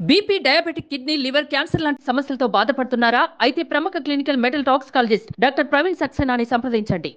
BP, diabetic, kidney, liver, cancer లాంటి సమస్యలతో బాధపడుతున్నారా? అయితే ప్రముఖ clinical metal toxicologist doctor Praveen సక్సేనాని సంప్రదించండి.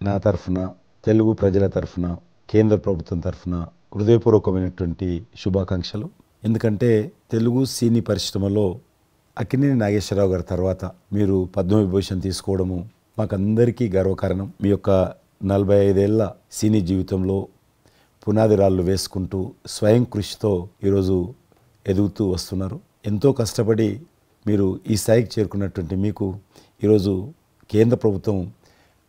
నా తరఫున తెలుగు ప్రజల తరఫున కేంద్ర ప్రభుత్వం తరఫున హృదయపూర్వకమైనటువంటి శుభాకాంక్షలు. ఎందుకంటే తెలుగు సినీ పరిశ్రమలో అక్కినేని నాగేశ్వరరావు గారి తర్వాత మీరు పద్మవిభూషణ్ తీసుకోవడము మాకందరికీ గర్వకారణం. మీ యొక్క 45 ఏళ్ల సినీ జీవితంలో పునాది రాళ్ళు వేసుకుంటూ స్వయం కృషితో ఈరోజు ఎదుగుతూ వస్తున్నారు. ఎంతో కష్టపడి మీరు ఈ స్థాయికి చేరుకున్నటువంటి మీకు ఈరోజు కేంద్ర ప్రభుత్వం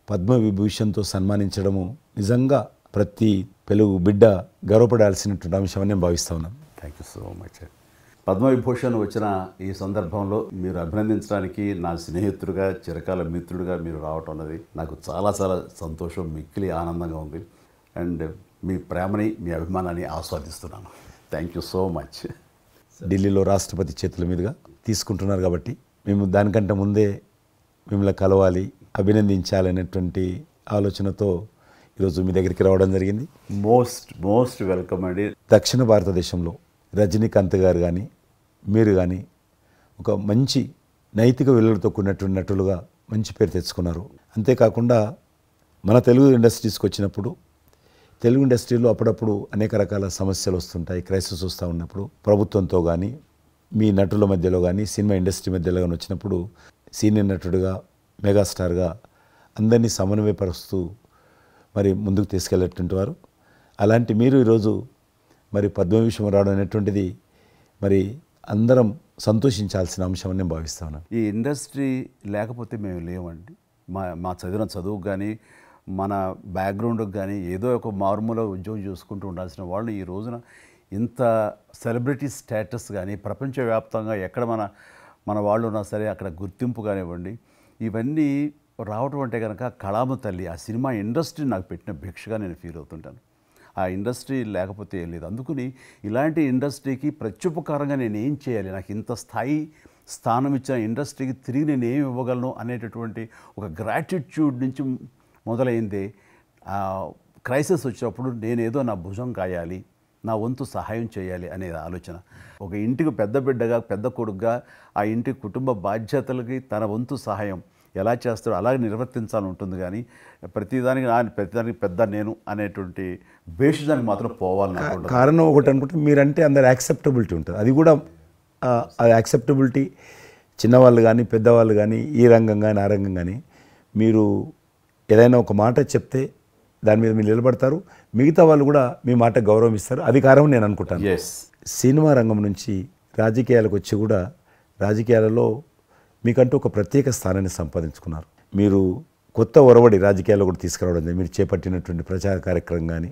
పద్మవిభూషణ్తో సన్మానించడము నిజంగా ప్రతి తెలుగు బిడ్డ గర్వపడాల్సినటువంటి అంశమని నేను భావిస్తా ఉన్నాను. Thank you so much. Padma Vibhushan వచ్చిన ఈ సందర్భంలో మీరు అభినందించడానికి నా స్నేహితుడిగా చిరకాల మిత్రుడిగా మీరు రావటం అన్నది నాకు చాలా చాలా సంతోషం, మిక్కిలి ఆనందంగా ఉంది. అండ్ మీ ప్రేమని మీ అభిమానాన్ని ఆస్వాదిస్తున్నాను. Thank you so much. ఢిల్లీలో రాష్ట్రపతి చేతుల మీదుగా తీసుకుంటున్నారు కాబట్టి మేము దానికంటే ముందే మిమ్మల్ని కలవాలి, అభినందించాలనేటువంటి ఆలోచనతో ఈరోజు మీ దగ్గరికి రావడం జరిగింది. మోస్ట్ వెల్కమ్ అండి. దక్షిణ భారతదేశంలో రజనీకాంత్ గారు కానీ మీరు కానీ ఒక మంచి నైతిక విలువలతో కూడినటువంటి నటులుగా మంచి పేరు తెచ్చుకున్నారు. అంతేకాకుండా మన తెలుగు ఇండస్ట్రీస్కి వచ్చినప్పుడు తెలుగు ఇండస్ట్రీలో అప్పుడప్పుడు అనేక రకాల సమస్యలు వస్తుంటాయి, క్రైసిస్ వస్తూ ఉన్నప్పుడు ప్రభుత్వంతో కానీ మీ నటుల మధ్యలో కానీ సినిమా ఇండస్ట్రీ మధ్యలో కానీ వచ్చినప్పుడు సీనియర్ నటుడుగా మెగాస్టార్గా అందరినీ సమన్వయపరుస్తూ మరి ముందుకు తీసుకెళ్ళేటువంటి వారు. అలాంటి మీరు ఈరోజు మరి పద్మవిభూషణ్ రావడం అనేటువంటిది మరి అందరం సంతోషించాల్సిన అంశం అని నేను భావిస్తాను. ఈ ఇండస్ట్రీ లేకపోతే మేము లేవండి. మా చదివిన చదువుకు కానీ మన బ్యాక్గ్రౌండ్కి కానీ ఏదో ఒక మారుమూల ఉద్యోగం చూసుకుంటూ ఉండాల్సిన వాళ్ళు ఈ రోజున ఇంత సెలబ్రిటీ స్టేటస్ కానీ ప్రపంచవ్యాప్తంగా ఎక్కడ మన వాళ్ళు ఉన్నా సరే అక్కడ గుర్తింపు కానివ్వండి, ఇవన్నీ రావటం అంటే కనుక కళామ తల్లి ఆ సినిమా ఇండస్ట్రీ నాకు పెట్టిన భిక్షగా నేను ఫీల్ అవుతుంటాను. ఆ ఇండస్ట్రీ లేకపోతే ఏం లేదు. అందుకని ఇలాంటి ఇండస్ట్రీకి ప్రత్యుపకారంగా నేను ఏం చేయాలి, నాకు ఇంత స్థానం ఇచ్చిన ఇండస్ట్రీకి తిరిగి నేను ఏమి ఇవ్వగలను అనేటటువంటి ఒక గ్రాటిట్యూడ్ నుంచి మొదలైంది. క్రైసిస్ వచ్చినప్పుడు నేనేదో నా భుజం కాయాలి, నా వంతు సహాయం చేయాలి అనే ఆలోచన. ఒక ఇంటికి పెద్ద బిడ్డగా పెద్ద కొడుకుగా ఆ ఇంటి కుటుంబ బాధ్యతలకి తన వంతు సహాయం ఎలా చేస్తాడో అలాగే నిర్వర్తించాలని ఉంటుంది. కానీ ప్రతిదానికి పెద్ద నేను అనేటువంటి బేషిజానికి మాత్రం పోవాలని కారణం ఒకటి అనుకుంటే మీరంటే అందరు యాక్సెప్టబిలిటీ ఉంటుంది. అది కూడా ఆ యాక్సెప్టబిలిటీ చిన్నవాళ్ళు కానీ పెద్దవాళ్ళు కానీ ఈ రంగం కానీ ఆ రంగం కానీ మీరు ఏదైనా ఒక మాట చెప్తే దాని మీద మీరు నిలబడతారు, మిగతా వాళ్ళు కూడా మీ మాట గౌరవం ఇస్తారు. అది కారణం నేను అనుకుంటాను. సినిమా రంగం నుంచి రాజకీయాలకు వచ్చి కూడా రాజకీయాలలో మీకంటూ ఒక ప్రత్యేక స్థానాన్ని సంపాదించుకున్నారు. మీరు కొత్త ఒరవడి రాజకీయాల్లో కూడా తీసుకురావడం, మీరు చేపట్టినటువంటి ప్రచార కార్యక్రమం కానీ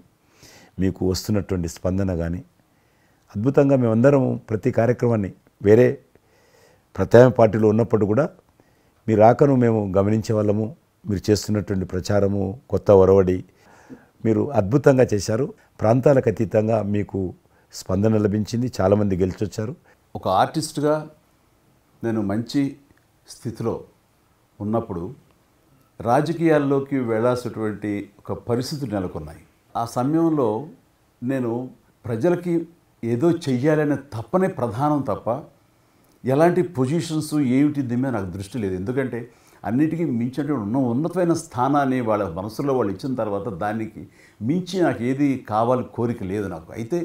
మీకు వస్తున్నటువంటి స్పందన కానీ అద్భుతంగా మేమందరం ప్రతి కార్యక్రమాన్ని వేరే ప్రత్యామ్నాయ పార్టీలో ఉన్నప్పుడు కూడా మీ రాకను మేము గమనించే వాళ్ళము. మీరు చేస్తున్నటువంటి ప్రచారము కొత్త ఒరవడి మీరు అద్భుతంగా చేశారు. ప్రాంతాలకు అతీతంగా మీకు స్పందన లభించింది, చాలామంది గెలిచొచ్చారు. ఒక ఆర్టిస్ట్గా నేను మంచి స్థితిలో ఉన్నప్పుడు రాజకీయాల్లోకి వెళ్ళాల్సినటువంటి ఒక పరిస్థితులు నెలకొన్నాయి. ఆ సమయంలో నేను ప్రజలకి ఏదో చెయ్యాలనే తప్పనే ప్రధానం తప్ప ఎలాంటి పొజిషన్స్ ఏమిటి దీని మీద నాకు దృష్టి లేదు. ఎందుకంటే అన్నిటికీ మించి ఉన్నతమైన స్థానాన్ని వాళ్ళ మనసులో వాళ్ళు ఇచ్చిన తర్వాత దానికి మించి నాకు ఏది కావాలి కోరిక లేదు నాకు. అయితే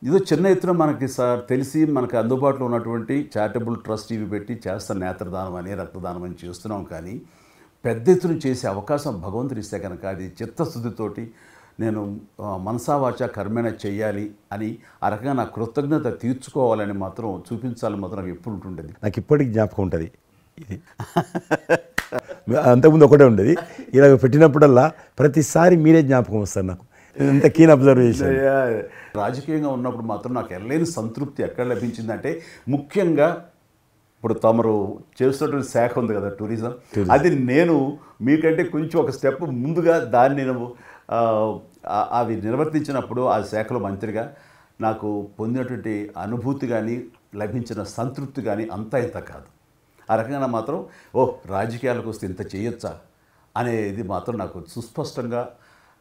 ఏదో చిన్న ఎత్తున మనకి తెలిసి మనకు అందుబాటులో ఉన్నటువంటి చారిటబుల్ ట్రస్ట్ ఇవి పెట్టి చేస్తాను, నేత్రదానం అని రక్తదానం అని చేస్తున్నాం. కానీ పెద్ద ఎత్తున చేసే అవకాశం భగవంతుడు ఇస్తే కనుక అది చిత్తశుద్ధితోటి నేను మనసావాచ కర్మేణ చెయ్యాలి అని ఆ రకంగా నా కృతజ్ఞత తీర్చుకోవాలని మాత్రం చూపించాలని మాత్రం నాకు ఎప్పుడు ఉంటుండేది. నాకు ఇప్పటికి జ్ఞాపకం ఉంటుంది. ఇది అంతకుముందు ఒకటే ఉండేది, ఇలా పెట్టినప్పుడల్లా ప్రతిసారి మీరే జ్ఞాపకం వస్తారు నాకు. ఎంత కీన్ అబ్జర్వ్ చేశాను. రాజకీయంగా ఉన్నప్పుడు మాత్రం నాకు ఎనలేని సంతృప్తి ఎక్కడ లభించిందంటే ముఖ్యంగా ఇప్పుడు తమరు చేస్తున్నటువంటి శాఖ ఉంది కదా టూరిజం, అది నేను మీకంటే కొంచెం ఒక స్టెప్ ముందుగా దాన్ని నేను అవి నిర్వర్తించినప్పుడు ఆ శాఖలో మంత్రిగా నాకు పొందినటువంటి అనుభూతి కానీ లభించిన సంతృప్తి కానీ అంతా ఇంత కాదు. ఆ రకంగా మాత్రం రాజకీయాలకు వస్తే ఇంత చేయొచ్చా అనేది మాత్రం నాకు సుస్పష్టంగా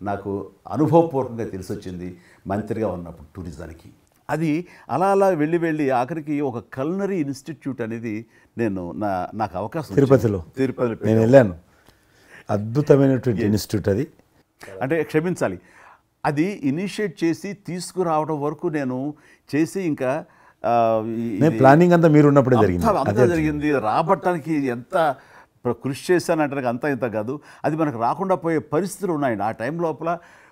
నాకు అనుభవపూర్వకంగా తెలిసి వచ్చింది మంత్రిగా ఉన్నప్పుడు టూరిజానికి. అది అలా అలా వెళ్ళి ఆఖరికి ఒక కల్నరీ ఇన్స్టిట్యూట్ అనేది నాకు అవకాశం తిరుపతిలో నేను వెళ్ళాను. అద్భుతమైనటువంటి ఇన్స్టిట్యూట్ అది. అంటే క్షమించాలి, అది ఇనిషియేట్ చేసి తీసుకురావడం వరకు నేను చేసి ఇంకా ప్లానింగ్ అంతా మీరు ఉన్నప్పుడే జరిగింది. రాబట్టడానికి ఎంత కృషి చేశానంటే అంతా ఇంత కాదు, అది మనకు రాకుండా పోయే పరిస్థితులు ఉన్నాయండి. ఆ టైం లోపల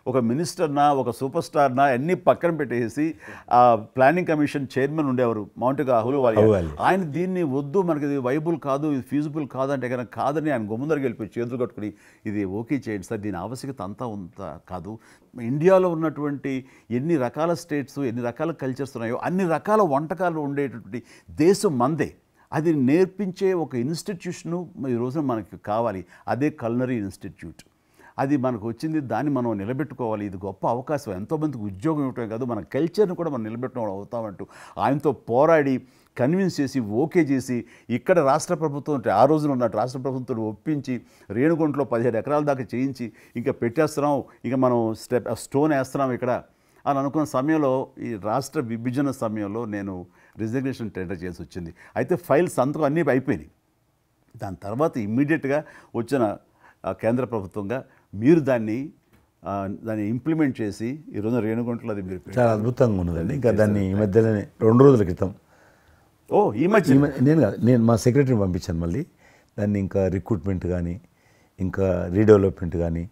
ఒక మినిస్టర్నా ఒక సూపర్ స్టార్నా అన్నీ పక్కన పెట్టేసి ఆ ప్లానింగ్ కమిషన్ చైర్మన్ ఉండేవారు మౌంటిగా అహులువాలియా, ఆయన దీన్ని వద్దు, మనకి ఇది వైబుల్ కాదు, ఇది ఫీజిబుల్ కాదంటే కనుక కాదని ఆయన గుమ్మదరికి వెళ్ళిపోయి చేతులు కట్టుకుని ఇది ఓకే చేయండి సార్, దీని ఆవశ్యకత అంతా కాదు. ఇండియాలో ఉన్నటువంటి ఎన్ని రకాల స్టేట్స్ ఎన్ని రకాల కల్చర్స్ ఉన్నాయో అన్ని రకాల వంటకాలు ఉండేటటువంటి దేశం మందే. అది నేర్పించే ఒక ఇన్స్టిట్యూషను ఈ రోజున మనకి కావాలి, అదే కల్నరీ ఇన్స్టిట్యూట్. అది మనకు వచ్చింది, దాన్ని మనం నిలబెట్టుకోవాలి. ఇది గొప్ప అవకాశం, ఎంతోమందికి ఉద్యోగం ఇవ్వటమే కాదు మన కల్చర్ని కూడా మనం నిలబెట్టుకోవడం అవుతామంటూ ఆయనతో పోరాడి కన్విన్స్ చేసి ఓకే చేసి ఇక్కడ రాష్ట్ర ప్రభుత్వం ఆ రోజున ఉన్నట్టు రాష్ట్ర ప్రభుత్వం ఒప్పించి రేణుగుంటలో 17 ఎకరాల దాకా చేయించి ఇంకా పెట్టేస్తున్నాం, ఇంకా మనం స్టోన్ వేస్తున్నాం ఇక్కడ అని అనుకున్న సమయంలో ఈ రాష్ట్ర విభజన సమయంలో నేను రిజిగ్నేషన్ టెండర్ చేసి వచ్చింది. అయితే ఫైల్స్ సంతకం అన్నీ అయిపోయినాయి. దాని తర్వాత ఇమ్మీడియట్గా వచ్చిన కేంద్ర ప్రభుత్వంగా మీరు దాన్ని ఇంప్లిమెంట్ చేసి ఈరోజు రేణుగుంటలో అది మీరు చాలా అద్భుతంగా ఉన్నదండి. ఇంకా దాన్ని ఈ మధ్యలోనే 2 రోజుల క్రితం ఈ మధ్య నేను మా సెక్రటరీని పంపించాను. మళ్ళీ దాన్ని ఇంకా రిక్రూట్మెంట్ కానీ ఇంకా రీడెవలప్మెంట్ కానీ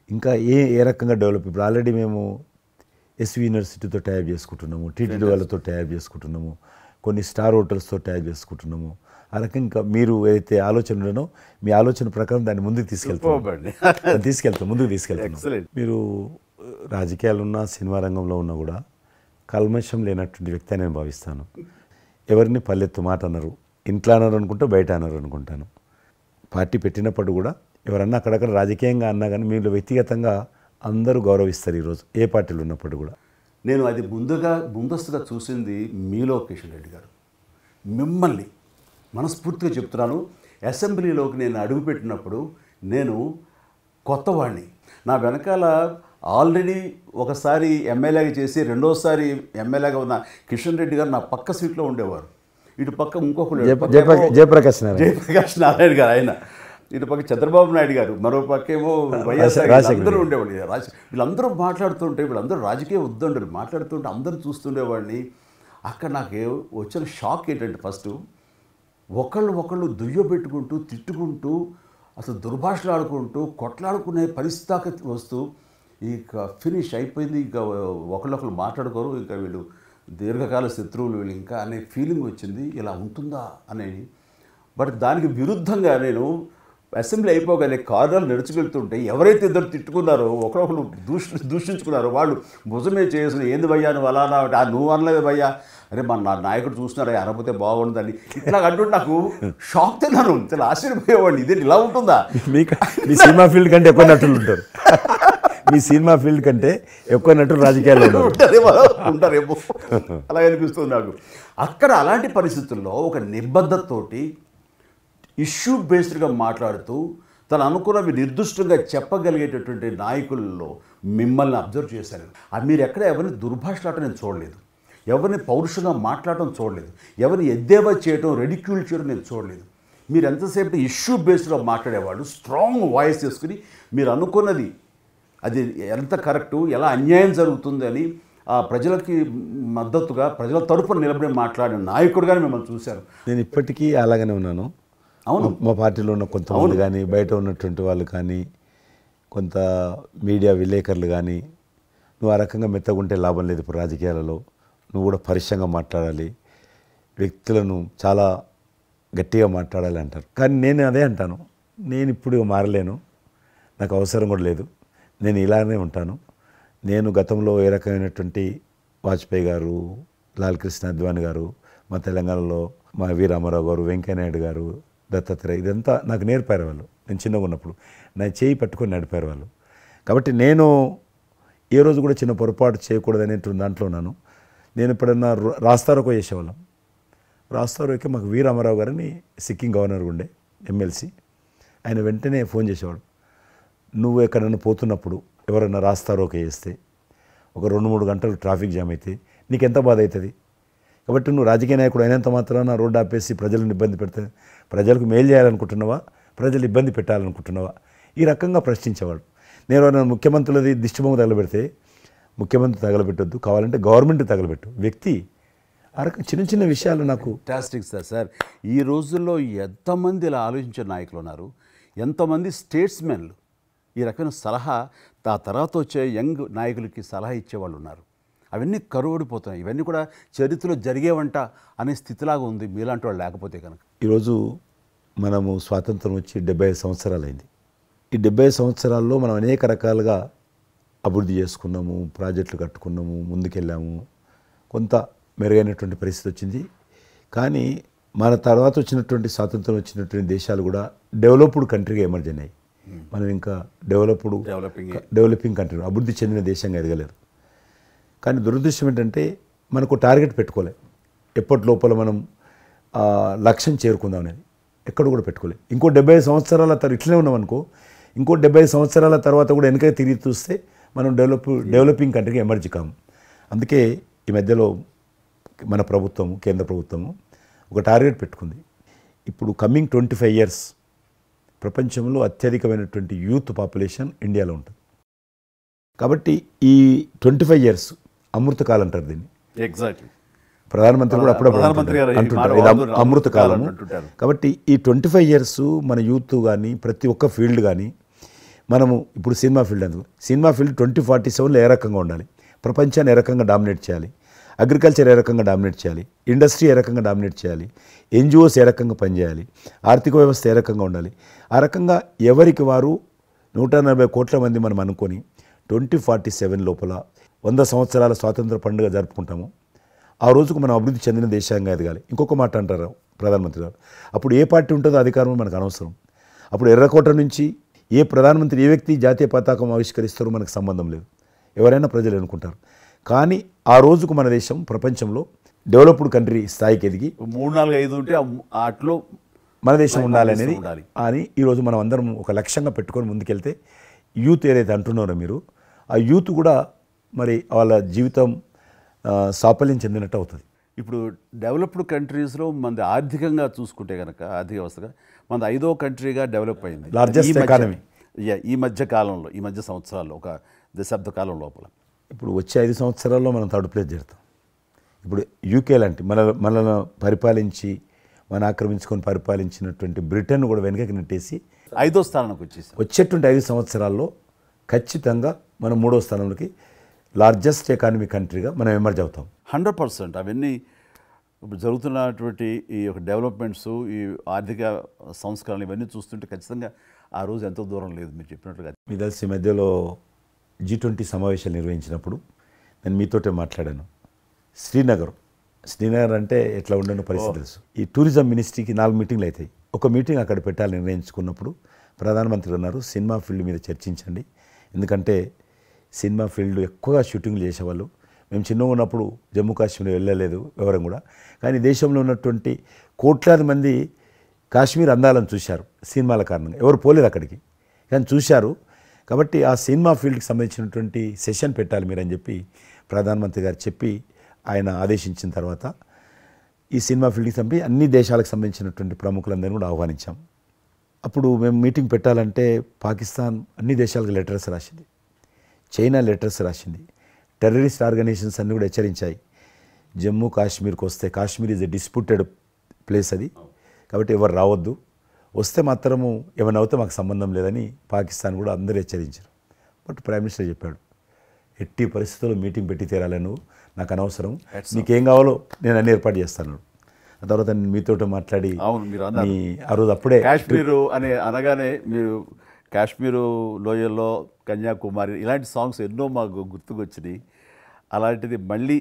ఇంకా ఏ రకంగా డెవలప్. ఇప్పుడు ఆల్రెడీ మేము ఎస్వి యూనివర్సిటీతో టైప్ చేసుకుంటున్నాము, టీటీడీ వాళ్ళతో టైప్ చేసుకుంటున్నాము, కొన్ని స్టార్ హోటల్స్తో టైప్ చేసుకుంటున్నాము. ఆ రకంగా ఇంకా మీరు ఏదైతే ఆలోచన ఉండనో మీ ఆలోచన ప్రకారం దాన్ని ముందుకు ముందుకు తీసుకెళ్తాం. మీరు రాజకీయాలు ఉన్నా సినిమా రంగంలో ఉన్నా కూడా కల్మషం లేనటువంటి వ్యక్తి అని నేను భావిస్తాను. ఎవరిని పల్లెత్తు మాట అన్నారు, ఇంట్లో అన్నారు అనుకుంటే బయట అన్నారు అనుకుంటాను. పార్టీ పెట్టినప్పుడు కూడా ఎవరన్నా అక్కడక్కడ రాజకీయంగా అన్నా కానీ మీరు వ్యక్తిగతంగా అందరూ గౌరవిస్తారు ఈరోజు ఏ పార్టీలు ఉన్నప్పుడు కూడా. నేను అది ముందస్తుగా చూసింది మీలో కిషన్ రెడ్డి గారు. మిమ్మల్ని మనస్ఫూర్తిగా చెప్తున్నాను, అసెంబ్లీలోకి నేను అడుగుపెట్టినప్పుడు నేను కొత్తవాడిని. నా వెనకాల ఆల్రెడీ ఒకసారి ఎమ్మెల్యేగా చేసి రెండోసారి ఎమ్మెల్యేగా ఉన్న కిషన్ రెడ్డి గారు నా పక్క సీట్లో ఉండేవారు. ఇటు పక్క ఇంకొకరు జయప్రకాష్ నారాయణ గారు, ఆయన ఇటు పక్క చంద్రబాబు నాయుడు గారు, మరో పక్కేమో వైఎస్ఆర్ అందరూ ఉండేవాళ్ళు. వీళ్ళందరూ మాట్లాడుతుంటే వీళ్ళందరూ రాజకీయ ఉద్దండులు మాట్లాడుతుంటే అందరూ చూస్తుండేవాడిని. అక్కడ నాకు వచ్చిన షాక్ ఏంటంటే ఫస్ట్ ఒకళ్ళు దుయ్యబెట్టుకుంటూ తిట్టుకుంటూ అసలు దుర్భాషలు ఆడుకుంటూ కొట్లాడుకునే పరిస్థితి దాకా వస్తూ ఇక ఫినిష్ అయిపోయింది, ఇంకా ఒకళ్ళు మాట్లాడుకోరు, ఇంకా వీళ్ళు దీర్ఘకాల శత్రువులు వీళ్ళు ఇంకా అనే ఫీలింగ్ వచ్చింది. ఇలా ఉంటుందా అనేది. బట్ దానికి విరుద్ధంగా నేను అసెంబ్లీ అయిపోగానే కారులో నడుచుకెళ్తుంటే ఎవరైతే ఇద్దరు తిట్టుకున్నారో ఒకరొకరు దూషించుకున్నారో వాళ్ళు భుజమే చేసిన ఏంది భయ్యా నువ్వు అలా నువ్వు అనలేదు భయ్యా, అరే నా నాయకుడు చూస్తున్నారా అనకపోతే బాగుంటుందని ఇట్లా అంటుంటే నాకు షాక్ తిన్నాను, చాలా ఆశ్చర్యపోయేవాడిని. ఇదే ఇలా ఉంటుందా? మీ సినిమా ఫీల్డ్ కంటే ఎక్కువ నటులు ఉంటారు, మీ సినిమా ఫీల్డ్ కంటే ఎక్కువ నటులు రాజకీయాల్లో ఉంటారేమో అలా అనిపిస్తుంది నాకు. అక్కడ అలాంటి పరిస్థితుల్లో ఒక నిబద్ధతతోటి ఇష్యూ బేస్డ్గా మాట్లాడుతూ తను అనుకున్నవి నిర్దిష్టంగా చెప్పగలిగేటటువంటి నాయకుల్లో మిమ్మల్ని అబ్జర్వ్ చేశాను. మీరు ఎక్కడ ఎవరిని దుర్భాషలాడటం నేను చూడలేదు, ఎవరిని పౌరుషంగా మాట్లాడటం చూడలేదు, ఎవరిని ఎద్దేవా చేయటం రెడిక్యూల్ చేయడం నేను చూడలేదు. మీరు ఎంతసేపు ఇష్యూ బేస్డ్గా మాట్లాడేవాళ్ళు, స్ట్రాంగ్ వాయిస్ చేసుకుని మీరు అనుకున్నది అది ఎంత కరెక్టు, ఎలా అన్యాయం జరుగుతుంది అని ఆ ప్రజలకి మద్దతుగా ప్రజల తరపున నిలబడి మాట్లాడిన నాయకుడుగానే మిమ్మల్ని చూశాను. నేను ఇప్పటికీ అలాగనే ఉన్నాను. అవును, మా పార్టీలో ఉన్న కొంతమంది కానీ బయట ఉన్నటువంటి వాళ్ళు కానీ కొంత మీడియా విలేకరులు కానీ నువ్వు ఆ రకంగా మెత్తగుంటే లాభం లేదు, ఇప్పుడు రాజకీయాలలో నువ్వు కూడా పరుషంగా మాట్లాడాలి, వ్యక్తులను చాలా గట్టిగా మాట్లాడాలి అంటారు. కానీ నేను అదే అంటాను, నేను ఇప్పుడు మారలేను, నాకు అవసరం కూడా లేదు, నేను ఇలానే ఉంటాను. నేను గతంలో ఏ రకమైనటువంటి వాజ్పేయి గారు, లాల్ కృష్ణ అద్వానీ గారు, మా తెలంగాణలో మా వి రామారావు గారు, వెంకయ్యనాయుడు గారు, దత్తాత్రేయ, ఇదంతా నాకు నేర్పారు వాళ్ళు. నేను చిన్నగా ఉన్నప్పుడు నా చేయి పట్టుకొని నడిపారు వాళ్ళు. కాబట్టి నేను ఏ రోజు కూడా చిన్న పొరపాటు చేయకూడదనేటువంటి దాంట్లో ఉన్నాను. నేను ఎప్పుడన్నా రాస్తారోకో చేసేవాళ్ళం. రాస్తారోకే మాకు వి రామారావు గారని సిక్కిం గవర్నర్ ఉండే ఎమ్మెల్సీ, ఆయన వెంటనే ఫోన్ చేసేవాడు. నువ్వు ఎక్కడన్నా పోతున్నప్పుడు ఎవరైనా రాస్తారోకే చేస్తే ఒక 2-3 గంటలు ట్రాఫిక్ జామ్ అయితే నీకు ఎంత బాధ అవుతుంది? కాబట్టి నువ్వు రాజకీయ నాయకుడు అయినంత మాత్రాన రోడ్డు ఆపేసి ప్రజలను ఇబ్బంది పెడితే ప్రజలకు మేలు చేయాలనుకుంటున్నావా, ప్రజలు ఇబ్బంది పెట్టాలనుకుంటున్నావా? ఈ రకంగా ప్రశ్నించేవాడు. నేను ఎవరైనా ముఖ్యమంత్రులది దిష్టిబొమ్మ తగలబెడితే ముఖ్యమంత్రి తగలబెట్టొద్దు, కావాలంటే గవర్నమెంట్ తగలబెట్టు, వ్యక్తి ఆ రకం చిన్న చిన్న విషయాలు నాకు. Fantastic sir. ఈ రోజుల్లో ఎంతమంది ఇలా ఆలోచించే నాయకులు ఉన్నారు, ఎంతమంది స్టేట్స్మెన్లు ఈ రకమైన సలహా ఆ తర్వాత వచ్చే యంగ్ నాయకులకి సలహా ఇచ్చేవాళ్ళు ఉన్నారు. అవన్నీ కరువడిపోతున్నాయి. ఇవన్నీ కూడా చరిత్రలో జరిగేవంట అనే స్థితిలాగా ఉంది మీలాంటి వాళ్ళు లేకపోతే కనుక. ఈరోజు మనము స్వాతంత్రం వచ్చి 75 సంవత్సరాలు అయింది. ఈ 75 సంవత్సరాల్లో మనం అనేక రకాలుగా అభివృద్ధి చేసుకున్నాము, ప్రాజెక్టులు కట్టుకున్నాము, ముందుకెళ్ళాము, కొంత మెరుగైనటువంటి పరిస్థితి వచ్చింది. కానీ మన తర్వాత వచ్చినటువంటి స్వాతంత్రం వచ్చినటువంటి దేశాలు కూడా డెవలప్డ్ కంట్రీగా ఎమర్జ్ అయినాయి. మనం ఇంకా డెవలపింగ్ కంట్రీ, అభివృద్ధి చెందిన దేశంగా ఎదగలేరు. కానీ దురదృష్టం ఏంటంటే మనకు టార్గెట్ పెట్టుకోలే, ఎప్పటి లోపల మనం లక్ష్యం చేరుకుందాం అనేది ఎక్కడ కూడా పెట్టుకోలేదు. ఇంకో 75 సంవత్సరాల తర్వాత ఇట్లనే ఉన్నాం అనుకో, ఇంకో 75 సంవత్సరాల తర్వాత కూడా వెనక తిరిగి చూస్తే మనం డెవలపింగ్ కంట్రీగా ఎమర్జ్ కాము. అందుకే ఈ మధ్యలో మన ప్రభుత్వం, కేంద్ర ప్రభుత్వము ఒక టార్గెట్ పెట్టుకుంది. ఇప్పుడు కమింగ్ 25 years ప్రపంచంలో అత్యధికమైనటువంటి యూత్ పాపులేషన్ ఇండియాలో ఉంటుంది. కాబట్టి ఈ 25 years అమృతకాలం అంటారు దీన్ని. ఎగ్జాక్ట్లీ. ప్రధానమంత్రి కూడా అప్పుడప్పుడు అంటుంటారు ఇది అమృతకాలం. కాబట్టి ఈ 25 years మన యూత్ కానీ ప్రతి ఒక్క ఫీల్డ్ కానీ మనము ఇప్పుడు సినిమా ఫీల్డ్ అందుకు సినిమా ఫీల్డ్ 2047లో ఏ రకంగా ఉండాలి, ప్రపంచాన్ని ఏ రకంగా డామినేట్ చేయాలి, అగ్రికల్చర్ ఏ రకంగా డామినేట్ చేయాలి, ఇండస్ట్రీ ఏ రకంగా డామినేట్ చేయాలి, ఎన్జిఓస్ ఏ రకంగా పనిచేయాలి, ఆర్థిక వ్యవస్థ ఏ రకంగా ఉండాలి, ఆ రకంగా ఎవరికి వారు 140 కోట్ల మంది మనం అనుకొని 2047 లోపల 100 సంవత్సరాల స్వాతంత్ర పండుగ జరుపుకుంటాము. ఆ రోజుకు మనం అభివృద్ధి చెందిన దేశంగా ఎదగాలి. ఇంకొక మాట అంటారు ప్రధానమంత్రి గారు, అప్పుడు ఏ పార్టీ ఉంటుందో అధికారం మనకు అనవసరం. అప్పుడు ఎర్రకోట నుంచి ఏ ప్రధానమంత్రి, ఏ వ్యక్తి జాతీయ పతాకం ఆవిష్కరిస్తారో మనకు సంబంధం లేదు, ఎవరైనా ప్రజలు అనుకుంటారు. కానీ ఆ రోజుకు మన దేశం ప్రపంచంలో డెవలప్డ్ కంట్రీ స్థాయికి ఎదిగి 3, 4, 5 ఉంటే అట్లో మన దేశం ఉండాలి అనేది అని ఈరోజు మనం అందరం ఒక లక్ష్యంగా పెట్టుకొని ముందుకెళ్తే యూత్ ఏదైతే అంటున్నారో మీరు, ఆ యూత్ కూడా మరి వాళ్ళ జీవితం సాఫల్యం చెందినట్టు అవుతుంది. ఇప్పుడు డెవలప్డ్ కంట్రీస్లో మనది ఆర్థికంగా చూసుకుంటే కనుక ఆర్థిక వ్యవస్థగా మనది 5వ కంట్రీగా డెవలప్ అయింది. లార్జెస్ట్ ఎకానమీ ఈ మధ్య కాలంలో, ఈ మధ్య సంవత్సరాల్లో, ఒక దశాబ్ద కాలం లోపల. ఇప్పుడు వచ్చే 5 సంవత్సరాల్లో మనం థర్డ్ ప్లేస్ చేరుతాం. ఇప్పుడు యూకే లాంటి మనల్ని పరిపాలించి ఆక్రమించుకొని పరిపాలించినటువంటి బ్రిటన్ కూడా వెనకకి నెట్టేసి 5వ స్థానానికి వచ్చేసాం. వచ్చేటువంటి 5 సంవత్సరాల్లో ఖచ్చితంగా మనం 3వ స్థానంలోకి లార్జెస్ట్ ఎకానమీ కంట్రీగా మనం ఎమర్జ్ అవుతాం. 100%. అవన్నీ ఇప్పుడు జరుగుతున్నటువంటి ఈ యొక్క డెవలప్మెంట్స్, ఈ ఆర్థిక సంస్కరణలు ఇవన్నీ చూస్తుంటే ఖచ్చితంగా ఆ రోజు ఎంతో దూరం లేదు మీరు చెప్పినట్లుగా. మీ తెలిసి మధ్యలో G20 సమావేశాలు నిర్వహించినప్పుడు నేను మీతోటే మాట్లాడాను. శ్రీనగర్ అంటే ఎట్లా ఉండని పరిస్థితి తెలుసు. ఈ టూరిజం మినిస్ట్రీకి 4 మీటింగ్లు అవుతాయి. ఒక మీటింగ్ అక్కడ పెట్టాలని నిర్ణయించుకున్నప్పుడు ప్రధానమంత్రి అన్నారు, సినిమా ఫీల్డ్ మీద చర్చించండి, ఎందుకంటే సినిమా ఫీల్డ్ ఎక్కువగా షూటింగ్లు చేసేవాళ్ళు. మేము చిన్నగా ఉన్నప్పుడు జమ్మూ కాశ్మీర్ వెళ్ళలేదు వివరం కూడా, కానీ దేశంలో ఉన్నటువంటి కోట్లాది మంది కాశ్మీర్ అందాలను చూశారు సినిమాల కారణంగా. ఎవరు పోలేదు అక్కడికి, కానీ చూశారు. కాబట్టి ఆ సినిమా ఫీల్డ్కి సంబంధించినటువంటి సెషన్ పెట్టాలి మీరని చెప్పి ప్రధానమంత్రి గారు చెప్పి ఆయన ఆదేశించిన తర్వాత ఈ సినిమా ఫీల్డ్కి సంబంధించి అన్ని దేశాలకు సంబంధించినటువంటి ప్రముఖులందరినీ కూడా ఆహ్వానించాం. అప్పుడు మేము మీటింగ్ పెట్టాలంటే పాకిస్తాన్ అన్ని దేశాలకు లెటర్స్ రాసింది, చైనా లెటర్స్ రాసింది, టెర్రరిస్ట్ ఆర్గనైజేషన్స్ అన్నీ కూడా హెచ్చరించాయి. జమ్మూ కాశ్మీర్కి వస్తే, Kashmir is a disputed place అది, కాబట్టి ఎవరు రావద్దు, వస్తే మాత్రము ఏమైనా అవుతే మాకు సంబంధం లేదని పాకిస్తాన్ కూడా అందరూ హెచ్చరించారు. బట్ ప్రైమ్ మినిస్టర్ చెప్పాడు, ఎట్టి పరిస్థితుల్లో మీటింగ్ పెట్టి తీరాలి, నువ్వు నాకు అనవసరం, నీకేం కావాలో నేను అన్ని ఏర్పాటు చేస్తాను. ఆ తర్వాత నేను మీతో మాట్లాడి ఆ రోజు అప్పుడే కాశ్మీరు అనగానే మీరు కాశ్మీరు లోయల్లో కన్యాకుమారి ఇలాంటి సాంగ్స్ ఎన్నో మాకు గుర్తుకొచ్చినాయి. అలాంటిది మళ్ళీ